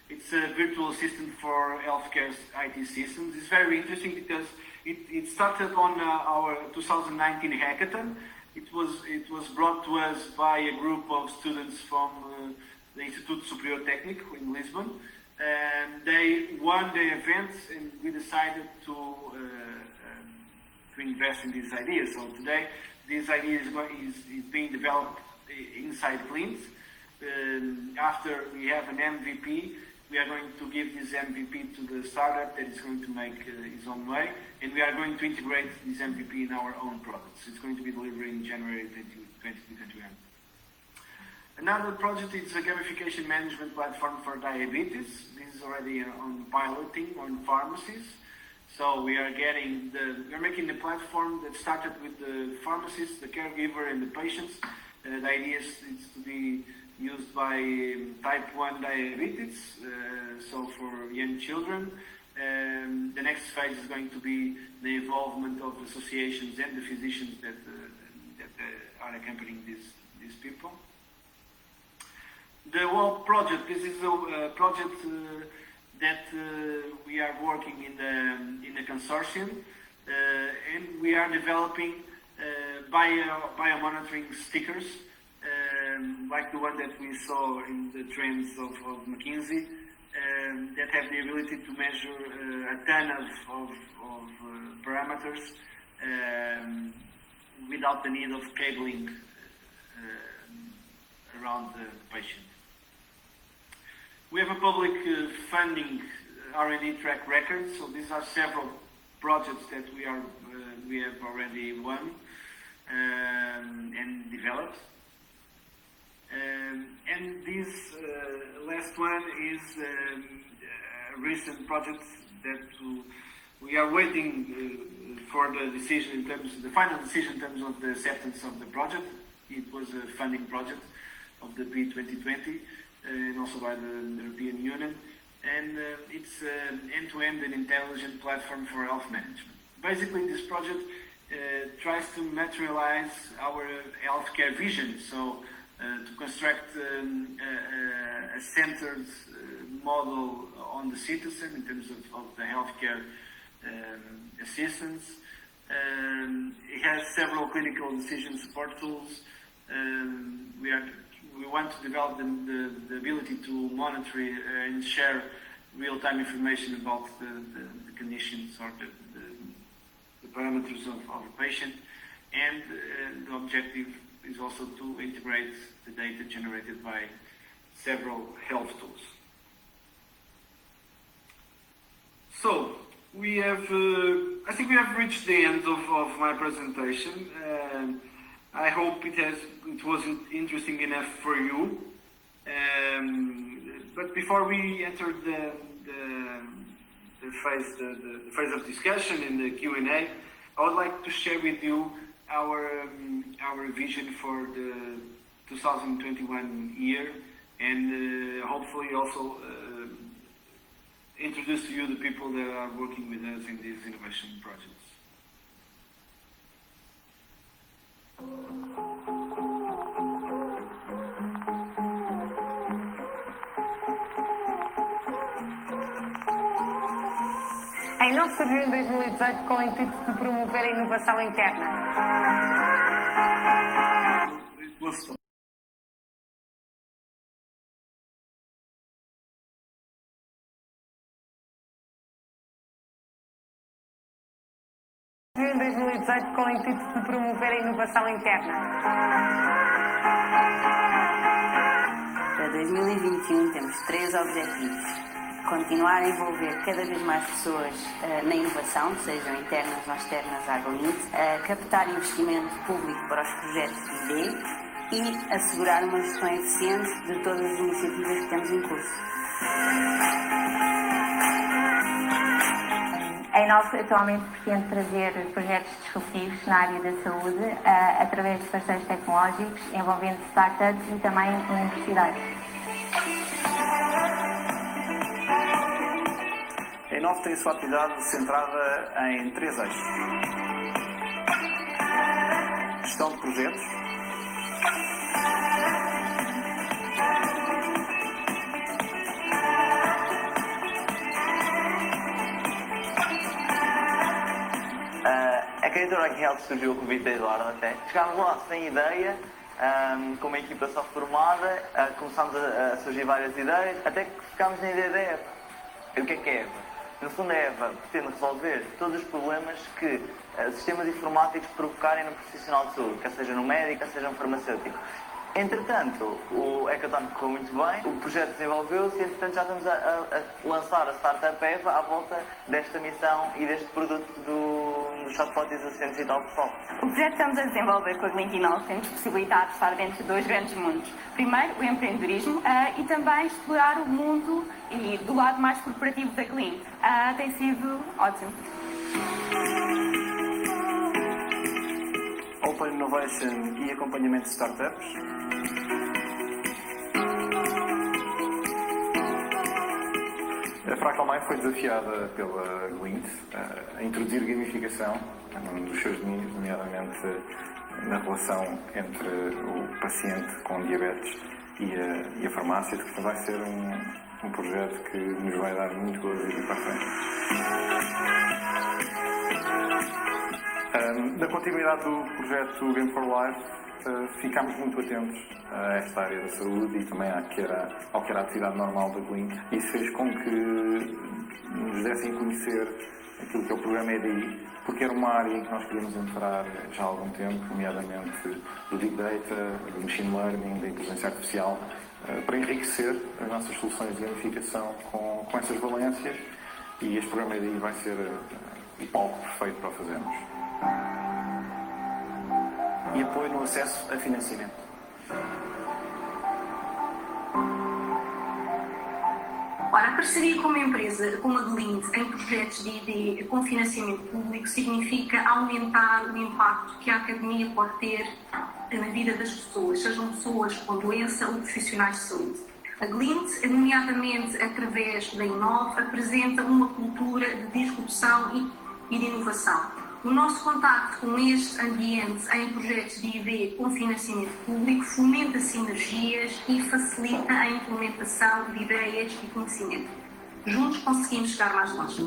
It's a virtual assistant for healthcare IT systems. It's very interesting because It started on our 2019 hackathon. It was brought to us by a group of students from the Instituto Superior Técnico in Lisbon. They won the event, and we decided to invest in this idea. So today, this idea is being developed inside Glint. After we have an MVP, we are going to give this MVP to the startup that is going to make its own way, and we are going to integrate this MVP in our own products. It's going to be delivered in January 2021. Another project is a gamification management platform for diabetes. This is already on piloting on pharmacies. So we are making the platform that started with the pharmacist, the caregiver, and the patients. The idea is to be used by type 1 diabetes, so for young children. The next phase is going to be the involvement of associations and the physicians that are accompanying these people. The whole project, this is a project that we are working in the consortium, and we are developing biomonitoring stickers, like the one that we saw in the trends of McKinsey, that have the ability to measure a ton of parameters without the need of cabling around the patient. We have a public funding R&D track record, so these are several projects that we have already won and developed. And this last one is a recent project that we are waiting for the decision the final decision in terms of the acceptance of the project. It was a funding project of the P2020 and also by the European Union, and it's end-to-end and intelligent platform for health management. Basically, this project tries to materialize our healthcare vision, so to construct a centered model on the citizen in terms of the healthcare assistance. It has several clinical decision support tools. We want to develop the ability to monitor and share real-time information about the conditions or the parameters of a patient, and the objective is also to integrate the data generated by several health tools. So we have, I think we have reached the end of my presentation. I hope it was interesting enough for you. But before we enter the phase of discussion in the Q&A, I would like to share with you our vision for the 2021 year, and hopefully also introduce to you the people that are working with us in these innovation projects. A Inov surgiu em 2018 com o intuito de promover a inovação interna. Surgiu em 2018 com o intuito de promover a inovação interna. Para 2021 temos 3 objetivos. Continuar a envolver cada vez mais pessoas na inovação, sejam internas ou externas à Glint, captar investimento público para os projetos de ID e assegurar uma gestão eficiente de todas as iniciativas que temos em curso. A Inov atualmente pretende trazer projetos disruptivos na área da saúde através de parceiros tecnológicos, envolvendo startups e também universidades. A Inov tem a sua atividade centrada em 3 eixos: gestão de projetos, A candidatura Health surgiu o convite da Eduardo até. Chegámos lá sem ideia, com uma equipa só formada, começámos a surgir várias ideias, até que ficámos na ideia da EVA. E o que é EVA? No fundo, a EVA pretende resolver todos os problemas que sistemas informáticos provocarem no profissional de saúde, quer seja no médico, quer seja no farmacêutico. Entretanto, o hackathon correu muito bem, o projeto desenvolveu-se e, entretanto, já estamos a lançar a startup EVA à volta desta missão e deste produto do chatbot e dos assistentes digital pessoal. O projeto que estamos a desenvolver com a Glintt Inov tem-nos possibilitado de estar dentro de dois grandes mundos. Primeiro, o empreendedorismo e também explorar o mundo e do lado mais corporativo da Glint. Tem sido ótimo. Open Innovation e acompanhamento de startups. A Fractal Mind foi desafiada pela Glint a introduzir gamificação num dos seus domínios, nomeadamente na relação entre o paciente com diabetes e a farmácia, que vai ser um projeto que nos vai dar muito gozo e para a frente. Na continuidade do projeto Game for Life, ficámos muito atentos a esta área da saúde e também ao que era a atividade normal da Glint. Isso fez com que nos dessem a conhecer aquilo que é o programa EDI, porque era uma área em que nós queríamos entrar já há algum tempo, nomeadamente do Big Data, do Machine Learning, da inteligência artificial, para enriquecer as nossas soluções de gamificação com essas valências, e este programa EDI vai ser o palco perfeito para o fazermos. E apoio no acesso a financiamento. Ora, a parceria com uma empresa como a Glint em projetos de ID com financiamento público significa aumentar o impacto que a academia pode ter na vida das pessoas, sejam pessoas com doença ou profissionais de saúde. A Glint, nomeadamente através da Inov, apresenta uma cultura de disrupção e de inovação. O nosso contacto com este ambiente em projetos de ID com financiamento público fomenta sinergias e facilita a implementação de ideias e conhecimento. Juntos conseguimos chegar mais longe.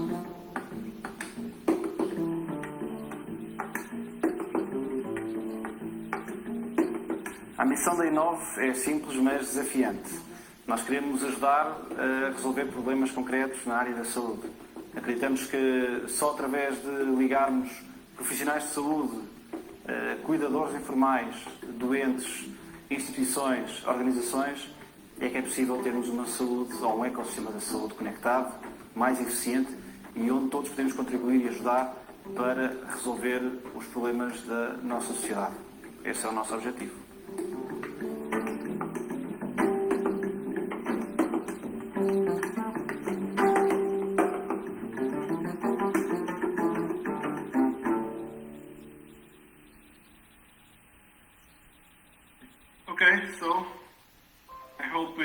A missão da Inov é simples, mas desafiante. Nós queremos ajudar a resolver problemas concretos na área da saúde. Acreditamos que só através de ligarmos profissionais de saúde, cuidadores informais, doentes, instituições, organizações, é que é possível termos uma saúde ou um ecossistema da saúde conectado, mais eficiente e onde todos podemos contribuir e ajudar para resolver os problemas da nossa sociedade. Esse é o nosso objetivo. Okay, so I hope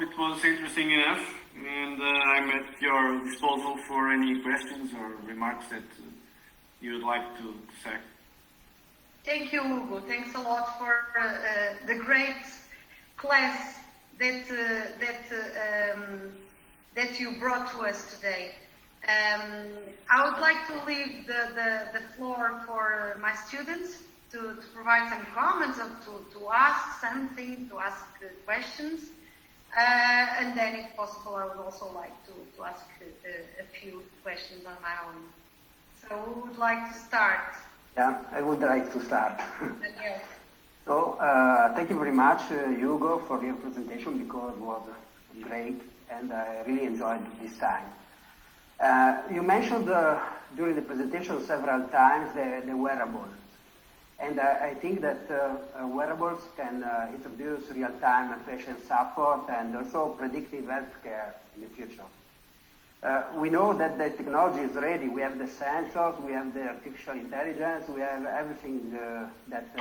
it was interesting enough, and I'm at your disposal for any questions or remarks that you would like to say. Thank you, Hugo. Thanks a lot for the great class that you brought to us today. I would like to leave the floor for my students to provide some comments, or to ask something, to ask questions. And then, if possible, I would also like to ask a few questions on my own. So, who would like to start? Yeah, I would like to start. Yes. So, thank you very much, Hugo, for your presentation, because it was great, and I really enjoyed this time. You mentioned during the presentation several times the wearables. And I think that wearables can introduce real-time patient support and also predictive healthcare in the future. We know that the technology is ready. We have the sensors, we have the artificial intelligence, we have everything that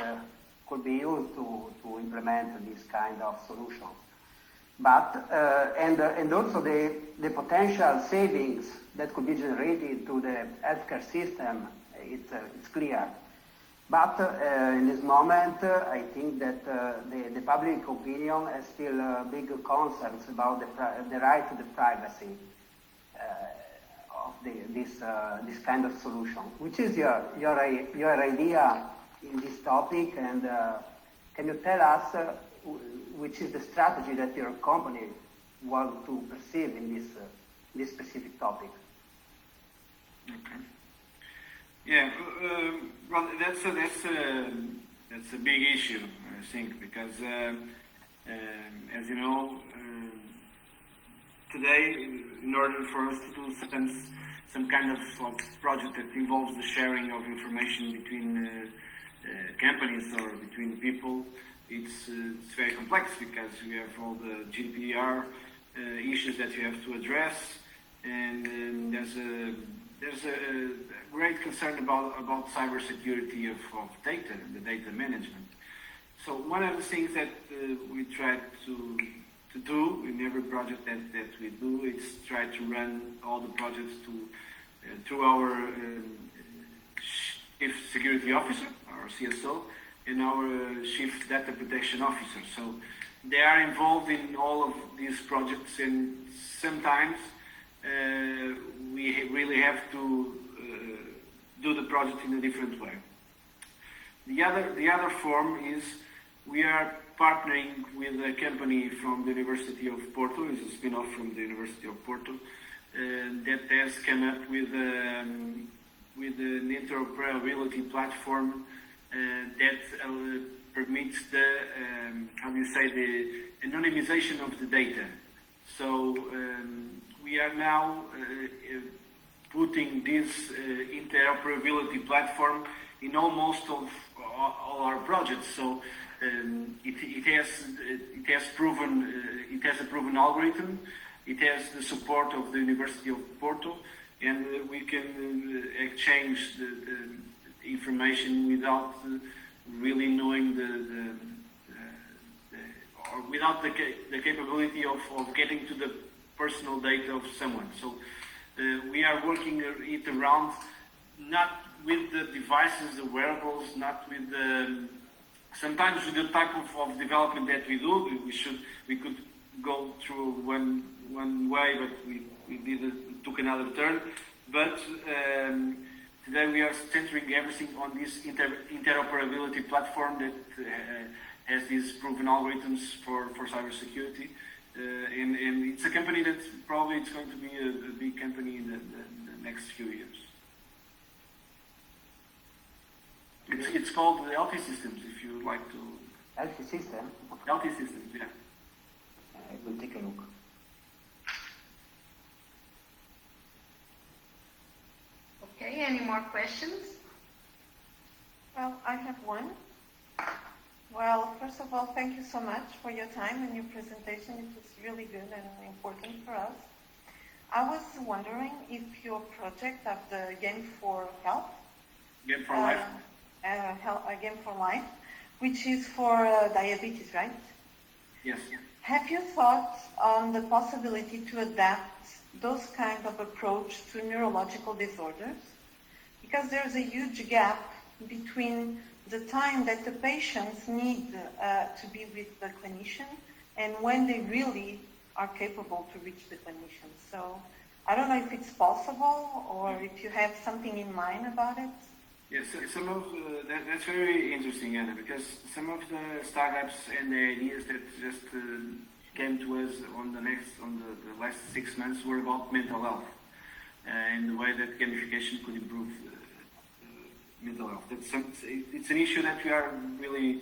could be used to implement this kind of solution. But, and also the potential savings that could be generated to the healthcare system, it's clear. But in this moment, I think that the public opinion has still big concerns about the right to the privacy of this kind of solution. Which is your idea in this topic, and can you tell us which is the strategy that your company want to perceive in this specific topic? Okay. Yeah, well, that's a big issue, I think, because as you know, today, in order for us to do some kind of project that involves the sharing of information between companies or between people, it's very complex because we have all the GDPR issues that you have to address, and there's a great concern about cybersecurity of data and the data management. So one of the things that we try to do in every project that we do is try to run all the projects through our Chief Security Officer, our CSO, and our Chief Data Protection Officer. So they are involved in all of these projects, and sometimes we really have to do the project in a different way. The other form is we are partnering with a company from the University of Porto. It's a spin-off from the University of Porto that has come up with an interoperability platform that permits the anonymization of the data. So we are now putting this interoperability platform in almost all our projects. So it has a proven algorithm. It has the support of the University of Porto, and we can exchange the information without really knowing or without the capability of getting to the personal data of someone. So we are working it around, not with the devices, the wearables, not with the, sometimes with the type of development that we do. We could go through one way, but we took another turn. But today we are centering everything on this interoperability platform that has these proven algorithms for cybersecurity. And it's a company that probably it's going to be a big company in the next few years. It's called the LT Systems, if you would like to. LT System? LT Systems, yeah. I will take a look. Okay, any more questions? Well, I have one. Well, first of all, thank you so much for your time and your presentation. It was really good and important for us. I was wondering if your project of the Game for Health, Game for Life, Game for Life, which is for diabetes, right? Yes. Have you thought on the possibility to adapt those kind of approach to neurological disorders? Because there's a huge gap between the time that the patients need to be with the clinician and when they really are capable to reach the clinician. So I don't know if it's possible or if you have something in mind about it. Yes, some of that's very interesting, Anna, because some of the startups and the ideas that just came to us on the last 6 months were about mental health and the way that gamification could improve mental health. It's an issue that we are really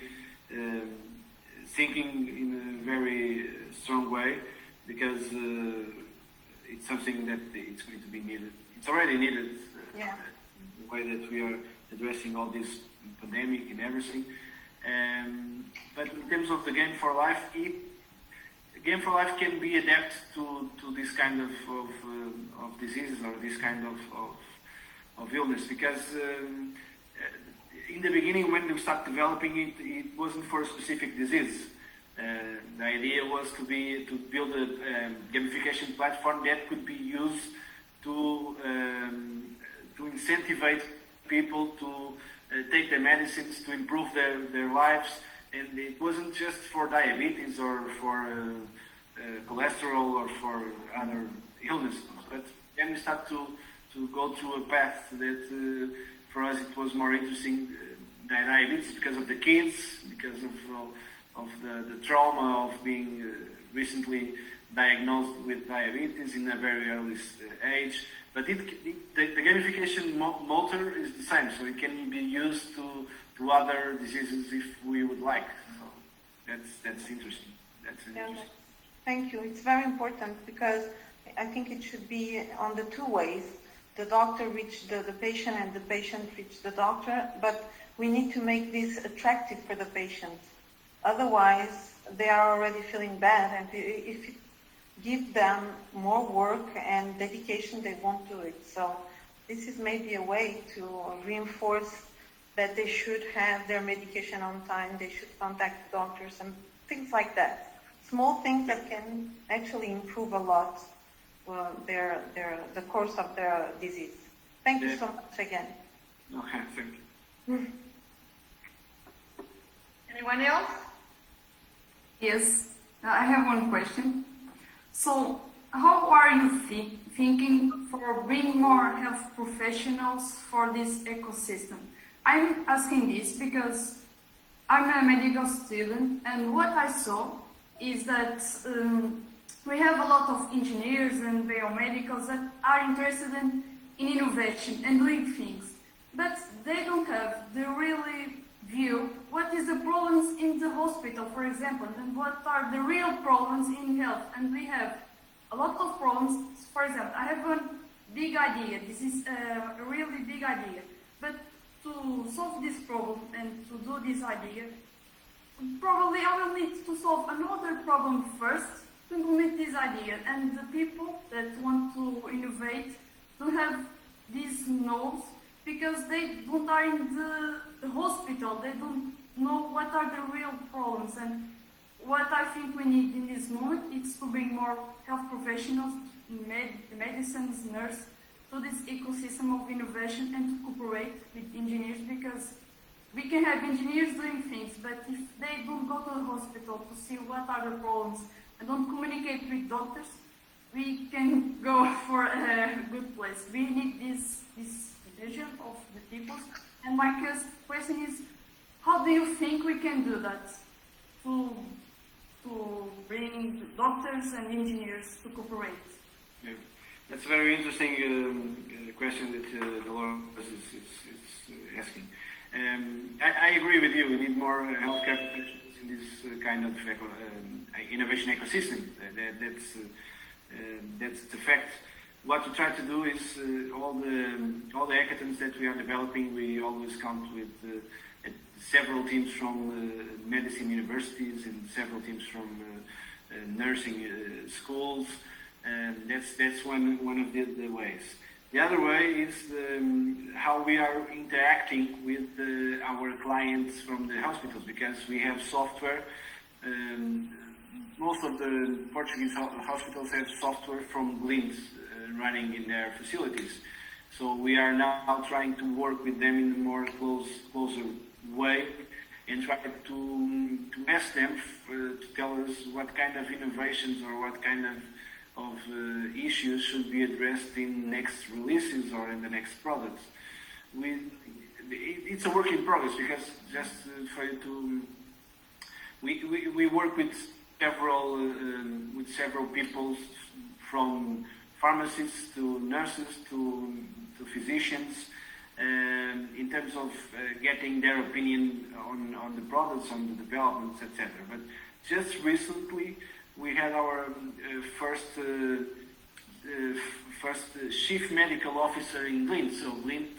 thinking in a very strong way because it's something that it's going to be needed. It's already needed. The way that we are addressing all this pandemic and everything. But in terms of the Game for Life, Game for Life can be adapted to this kind of diseases or this kind of illness because in the beginning when we start developing it, it wasn't for a specific disease. The idea was to build a gamification platform that could be used to incentivize people to take their medicines to improve their lives, and it wasn't just for diabetes or for cholesterol or for other illnesses. But then we start to go through a path that for us it was more interesting, diabetes, because of the kids, because of the trauma of being recently diagnosed with diabetes in a very early age. But the gamification motor is the same, so it can be used to other diseases if we would like. So that's interesting. Thank you. It's very important because I think it should be on the two ways. The doctor reach the patient and the patient reach the doctor, but we need to make this attractive for the patient. Otherwise, they are already feeling bad, and if you give them more work and dedication, they won't do it. So this is maybe a way to reinforce that they should have their medication on time, they should contact the doctors and things like that. Small things that can actually improve a lot the course of their disease. Thank you so much again. Okay, thank you. Anyone else? Yes, I have one question. So, how are you thinking for bringing more health professionals for this ecosystem? I'm asking this because I'm a medical student, and what I saw is that we have a lot of engineers and biomedicals that are interested in innovation and doing things, but they don't have the really view what is the problems in the hospital, for example, and what are the real problems in health. And we have a lot of problems. For example, I have one big idea. This is a really big idea, but to solve this problem and to do this idea, probably I will need to solve another problem first to implement this idea. And the people that want to innovate don't have these knowledge because they don't are in the hospital. They don't know what are the real problems. And what I think we need in this moment is to bring more health professionals, medicines, nurses, to this ecosystem of innovation and to cooperate with engineers, because we can have engineers doing things, but if they don't go to the hospital to see what are the problems and don't communicate with doctors, we can go for a good place. We need this vision of the people. And my question is, how do you think we can do that to bring doctors and engineers to cooperate? Yeah. That's a very interesting question that Dolores is asking. I agree with you. We need more healthcare professionals in this kind of innovation ecosystem. That's the fact. What we try to do is all the hackathons that we are developing, we always count with several teams from medicine universities and several teams from nursing schools. That's one of the ways. The other way is how we are interacting with our clients from the hospitals, because we have software. Most of the Portuguese hospitals have software from Glint running in their facilities. So we are now trying to work with them in a more closer way and try to ask them to tell us what kind of innovations or what kind of issues should be addressed in next releases or in the next products. It's a work in progress, because just for you to, we work with several people, from pharmacists to nurses to physicians, in terms of getting their opinion on the products, on the developments, etc. But just recently, we had our first chief medical officer in Glint. So Glint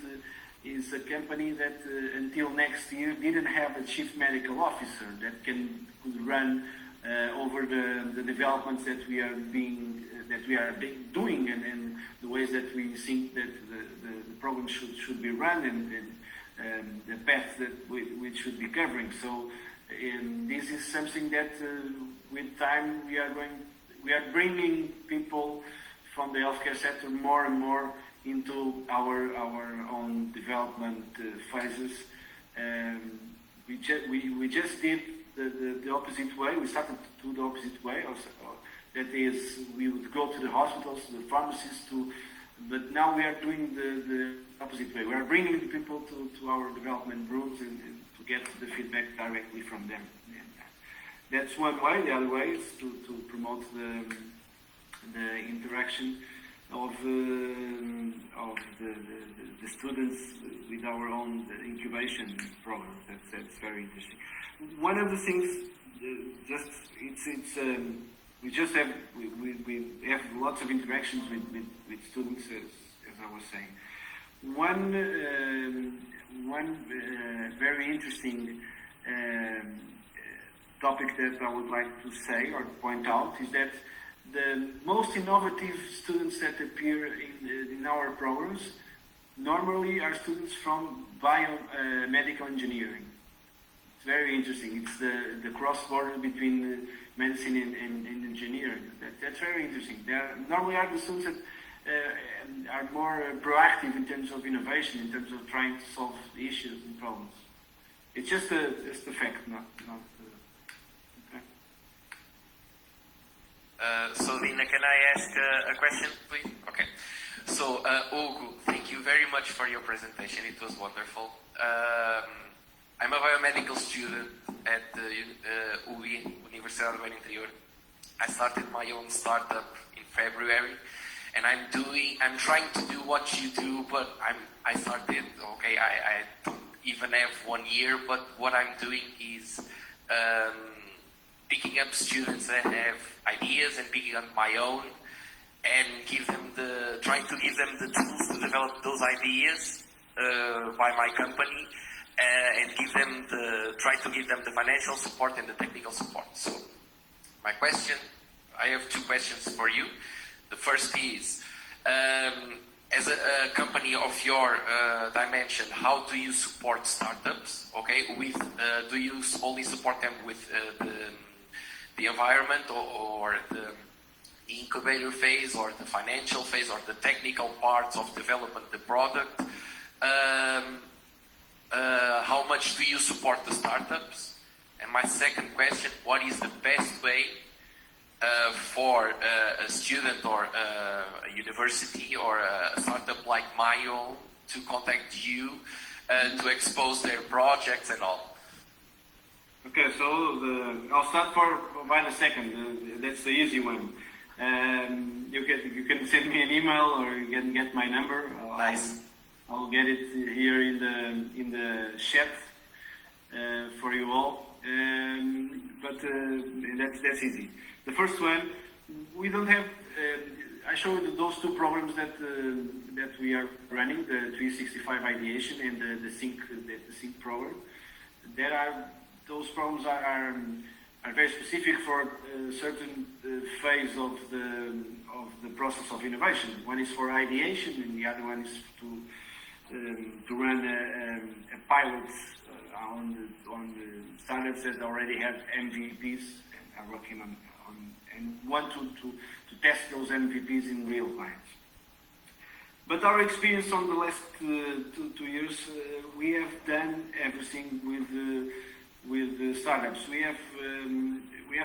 is a company that until next year didn't have a chief medical officer that could run over the developments that we are doing and the ways that we think that the program should be run and the path that we should be covering. So this is something that with time we are bringing people from the healthcare sector more and more into our own development phases. We just did the opposite way. We started to do the opposite way. Also, that is, we would go to the hospitals, to the pharmacies, to But now we are doing the opposite way. We are bringing the people to our development groups and to get the feedback directly from them. And that's one way. The other way is to promote the interaction of the students with our own incubation programs. That's very interesting. One of the things, we have lots of interactions with students, as I was saying. One very interesting topic that I would like to say or point out is that the most innovative students that appear in our programs normally are students from biomedical engineering. It's very interesting. It's the cross-border between medicine and engineering. That's very interesting. Normally are the students that are more proactive in terms of innovation, in terms of trying to solve issues and problems. It's just a fact, not okay. So Lina, can I ask a question, please? Okay. So Hugo, thank you very much for your presentation. It was wonderful. I'm a biomedical student at the UI, Universidade do Interior. I started my own startup in February, and I'm trying to do what you do, but I started, okay, I don't even have 1 year, but what I'm doing is picking up students that have ideas and picking up my own and trying to give them the tools to develop those ideas by my company, and try to give them the financial support and the technical support. So I have two questions for you. The first is, as a company of your dimension, how do you support startups? Okay, do you only support them with the environment or the incubator phase or the financial phase or the technical parts of development the product? How much do you support the startups? And my second question, what is the best way for a student or a university or a startup like Maia to contact you to expose their projects and all? Okay, so I'll start by the second. That's the easy one. You can send me an email or you can get my number. Nice. I'll get it here in the chat for you all. But that's easy. The first one, we don't have. I showed you those two programs that we are running: the 365 ideation and the sync program. Those programs are very specific for a certain phase of the process of innovation. One is for ideation, and the other one is to run a pilot on the startups that already have MVPs and are working on and want to test those MVPs in real time. But our experience on the last 2 years, we have done everything with the startups. We have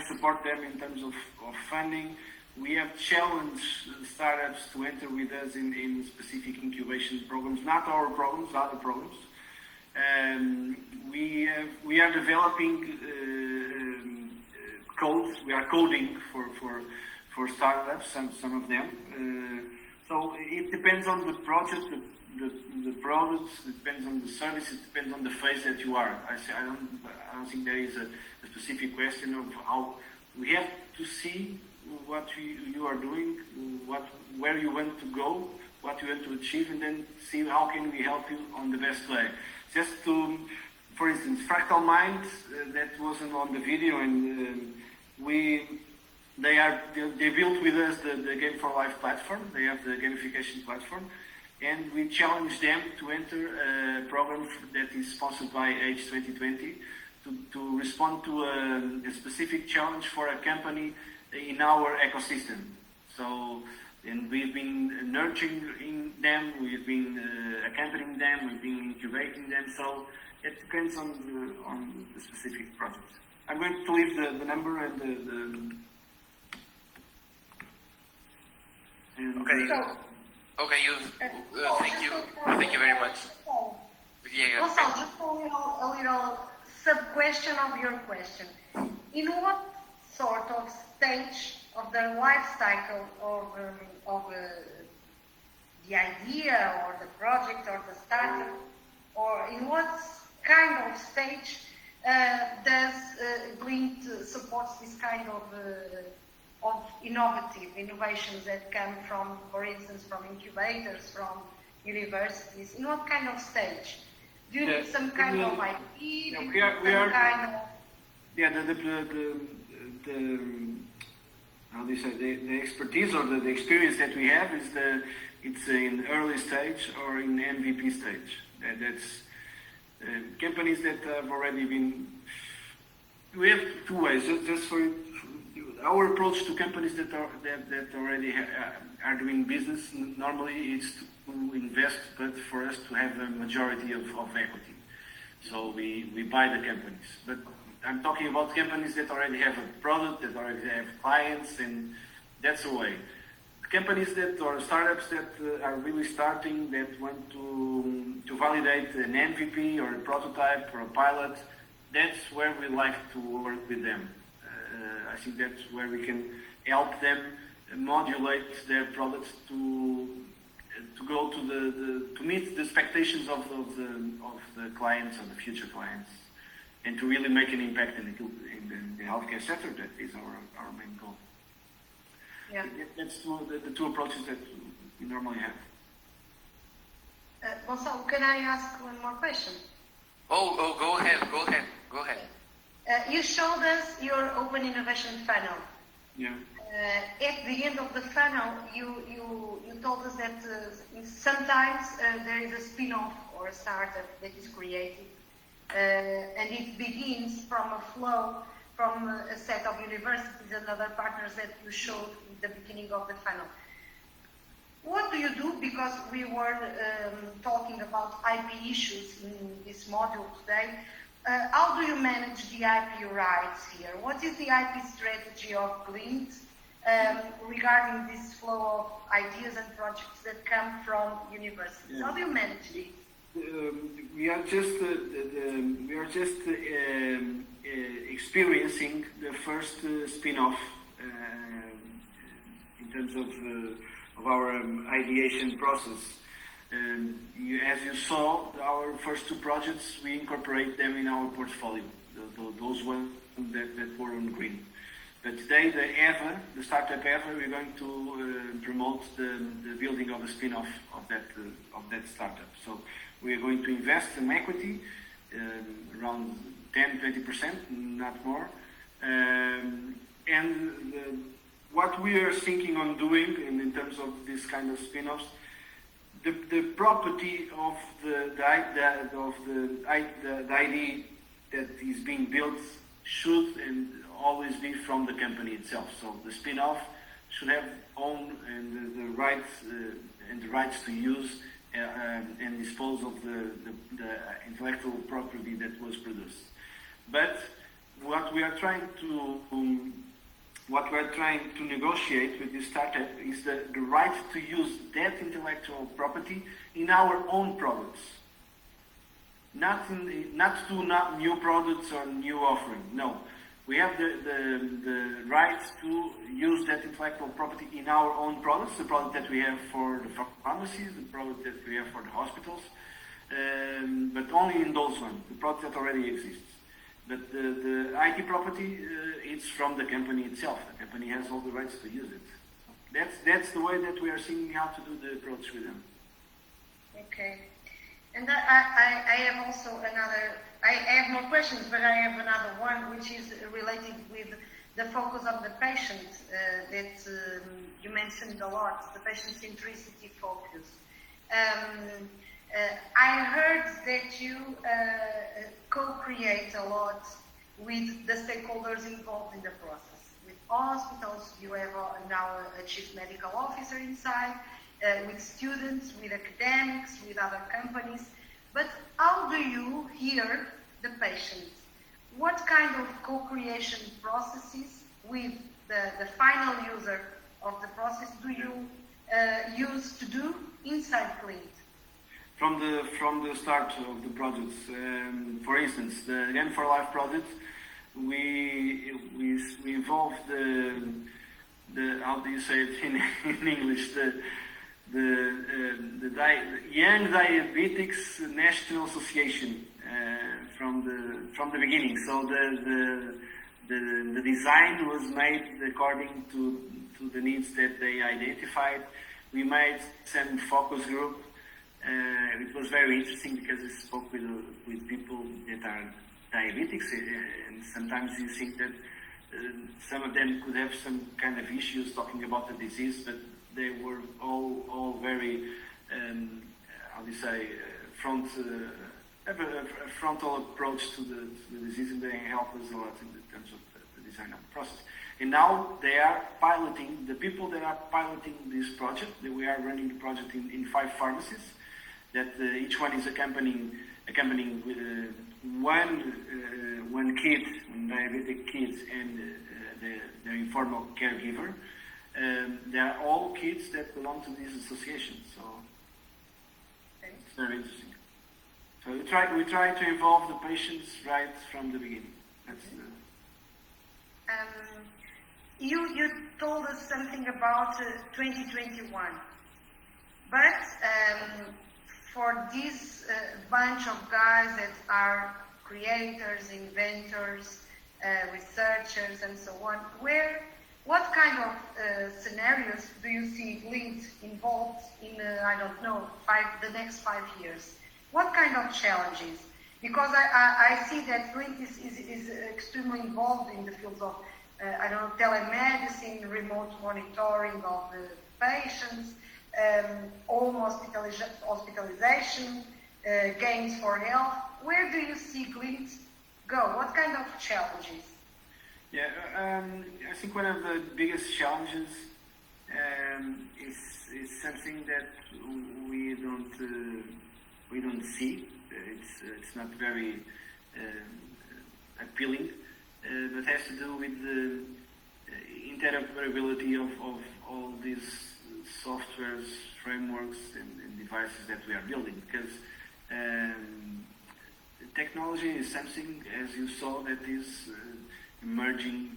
support them in terms of funding. We have challenged startups to enter with us in specific incubation programs, not our programs, other programs. We are developing code. We are coding for startups, some of them. So it depends on the project, the products, it depends on the service, it depends on the phase that you are. I don't think there is a specific question of how. We have to see what you are doing, where you want to go, what you want to achieve, and then see how can we help you on the best way. Just to, for instance, Fractal Mind, that wasn't on the video, and they built with us the Game for Life platform. They have the gamification platform, and we challenged them to enter a program that is sponsored by Age 2020 to respond to a specific challenge for a company in our ecosystem. So, and we've been nurturing them, we've been accompanying them, we've been incubating them. So it depends on the specific project. I'm going to leave the number and okay. Okay, thank you very much. Yeah. Also, just a little sub-question of your question. In what sort of stage of the life cycle of the idea or the project or the startup, or in what kind of stage does Glint supports this kind of innovations that come from, for instance, from incubators, from universities? In what kind of stage? Do you need some kind of IP? We are how do you say, the expertise or the experience that we have is it's in early stage or in MVP stage. That's companies that have already been. We have two ways. Just for our approach to companies that already are doing business. Normally, it's to invest, but for us to have a majority of equity. So we buy the companies. But I'm talking about companies that already have a product, that already have clients, and that's the way. Companies that or startups that are really starting, that want to validate an MVP or a prototype or a pilot, that's where we like to work with them. I think that's where we can help them modulate their products to go to meet the expectations of the clients or the future clients, and to really make an impact in the healthcare sector. That is our main goal. Yeah. That's the two approaches that we normally have. Gonçalo, can I ask one more question? Go ahead. You showed us your open innovation funnel. Yeah. At the end of the funnel, you told us that sometimes there is a spin-off or a startup that is created, and it begins from a flow from a set of universities and other partners that you showed in the beginning of the funnel. What do you do? Because we were talking about IP issues in this module today. How do you manage the IP rights here? What is the IP strategy of Glint regarding this flow of ideas and projects that come from universities? How do you manage this? We are just experiencing the first spin-off in terms of our ideation process. As you saw, our first two projects, we incorporate them in our portfolio, those ones that were on green. But today, the startup EVA, we're going to promote the building of a spin-off of that startup. So we are going to invest some equity, around 10-20%, not more. What we are thinking on doing in terms of this kind of spin-offs, the property of the ID that is being built should and always be from the company itself. So the spin-off should have own and the rights to use and dispose of the intellectual property that was produced. But what we are trying to negotiate with this startup is the right to use that intellectual property in our own products. Not new products or new offering. No. We have the right to use that intellectual property in our own products, the product that we have for the pharmacies, the product that we have for the hospitals, but only in those ones, the product that already exists. But the IP property, it's from the company itself. The company has all the rights to use it. That's the way that we are seeing how to do the approach with them. Okay. And I have also I have more questions, but I have another one which is related with the focus on the patient that you mentioned a lot, the patient centricity focus. I heard that you co-create a lot with the stakeholders involved in the process. With hospitals, you have now a chief medical officer inside, with students, with academics, with other companies. But how do you hear the patients? What kind of co-creation processes with the final user of the process do you used to do inside Glint? From the start of the projects, for instance, the Game for Life project, we involved the how do you say it in English, the Young Diabetics National Association from the beginning. So the design was made according to the needs that they identified. We made some focus group. It was very interesting because we spoke with people that are diabetics, and sometimes you think that some of them could have some kind of issues talking about the disease, but they were all very, how do you say, have a frontal approach to the disease, and they help us a lot in terms of the design of the process. And now they are piloting, the people that are piloting this project, that we are running the project in 5 pharmacies, that each one is accompanying with one kid, one diabetic kid, and the informal caregiver. They are all kids that belong to this association, so it's very interesting. So we try to involve the patients right from the beginning. That's you told us something about 2021, but for this bunch of guys that are creators, inventors, researchers, and so on, what kind of scenarios do you see Glint involved in, I don't know, the next 5 years? What kind of challenges? Because I see that Glint is extremely involved in the fields of, I don't know, telemedicine, remote monitoring of the patients, home hospitalization, games for health. Where do you see Glint go? What kind of challenges? Yeah, I think one of the biggest challenges is something that we don't see. It's not very appealing, but has to do with the interoperability of all these softwares, frameworks, and devices that we are building. Because technology is something, as you saw, that is emerging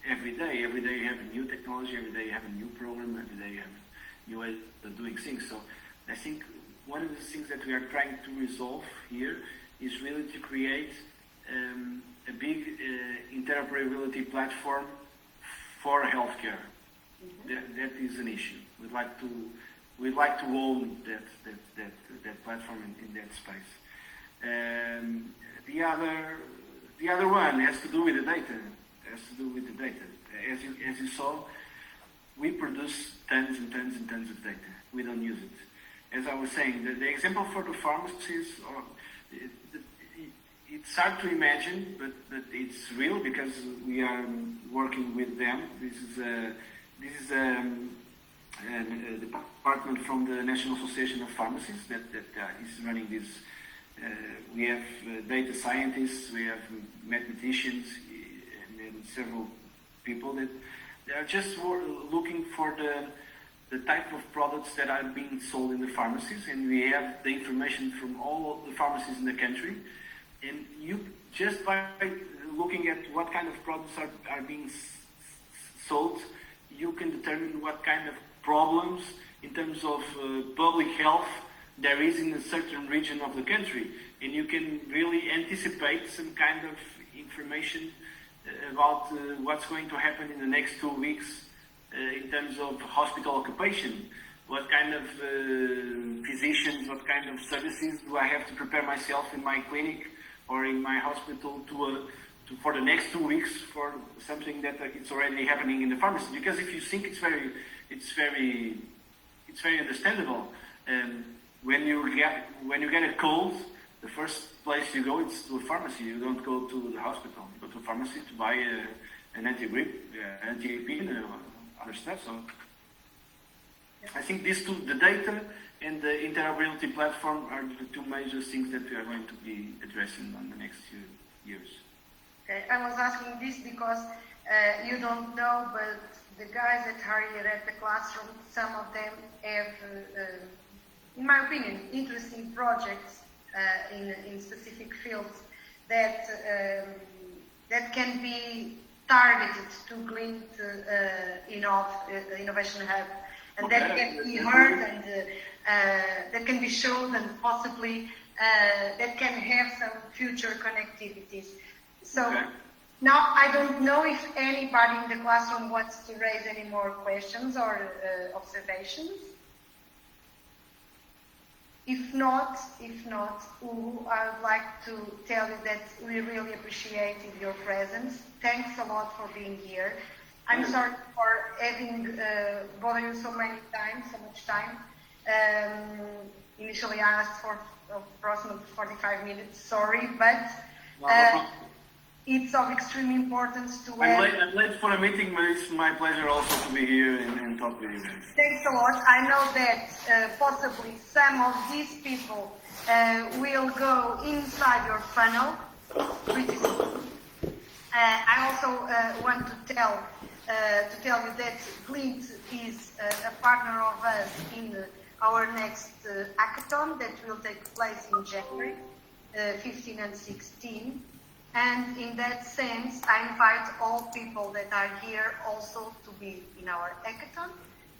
every day. Every day you have a new technology, every day you have a new program, every day you have new ways of doing things. So I think one of the things that we are trying to resolve here is really to create a big interoperability platform for healthcare. That is an issue. We'd like to own that platform in that space. The other one has to do with the data. As you saw, we produce tons and tons and tons of data. We don't use it. As I was saying, the example for the pharmacies, it's hard to imagine, but it's real because we are working with them. This is a department from the National Association of Pharmacists that is running this. We have data scientists, we have mathematicians, and several people that they are just looking for the type of products that are being sold in the pharmacies, and we have the information from all the pharmacies in the country. And you just by looking at what kind of products are being sold, you can determine what kind of problems in terms of public health there is in a certain region of the country, and you can really anticipate some kind of information about what's going to happen in the next 2 weeks in terms of hospital occupation. What kind of physicians, what kind of services do I have to prepare myself in my clinic or in my hospital for the next 2 weeks for something that it's already happening in the pharmacy? Because if you think it's very understandable. When you get a cold, the first place you go is to a pharmacy. You don't go to the hospital. You go to a pharmacy to buy an anti-grip, anti-pain, other stuff. So I think these two, the data and the interoperability platform, are the two major things that we are going to be addressing on the next few years. Okay, I was asking this because you don't know, but the guys that are here at the classroom, some of them have, in my opinion, interesting projects in specific fields that that can be targeted to Glintt Inov, Innovation Hub, and that can be heard and that can be shown and possibly that can have some future connectivities. So now I don't know if anybody in the classroom wants to raise any more questions or observations. If not, Hugo, I would like to tell you that we really appreciated your presence. Thanks a lot for being here. I'm sorry for having bothered you so much time. Initially I asked for approximately 45 minutes, sorry, but it's of extreme importance to have... I'm late for a meeting, but it's my pleasure also to be here and talk with you guys. Thanks a lot. I know that possibly some of these people will go inside your funnel. I also want to tell you that Glint is a partner of us in our next hackathon that will take place in January 15 and 16. And in that sense, I invite all people that are here also to be in our hackathon,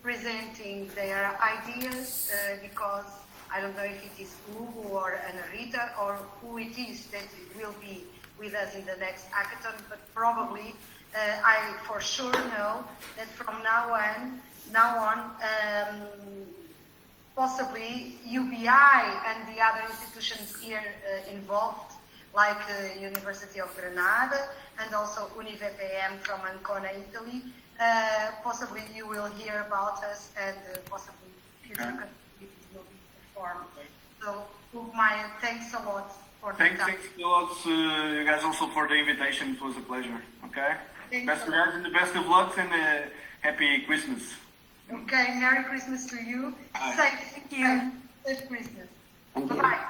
presenting their ideas, because I don't know if it is Hugo or Anarita or who it is that will be with us in the next hackathon, but probably I for sure know that from now on, possibly UBI and the other institutions here involved, like University of Granada and also UniVPM from Ancona, Italy. Possibly you will hear about us and possibly future activities will be performed. So, Maia, thanks a lot for the time. Thanks a lot, you guys, also for the invitation. It was a pleasure. Okay? Best regards and the best of luck and happy Christmas. Okay, Merry Christmas to you. Bye. Safe Christmas. Bye-bye.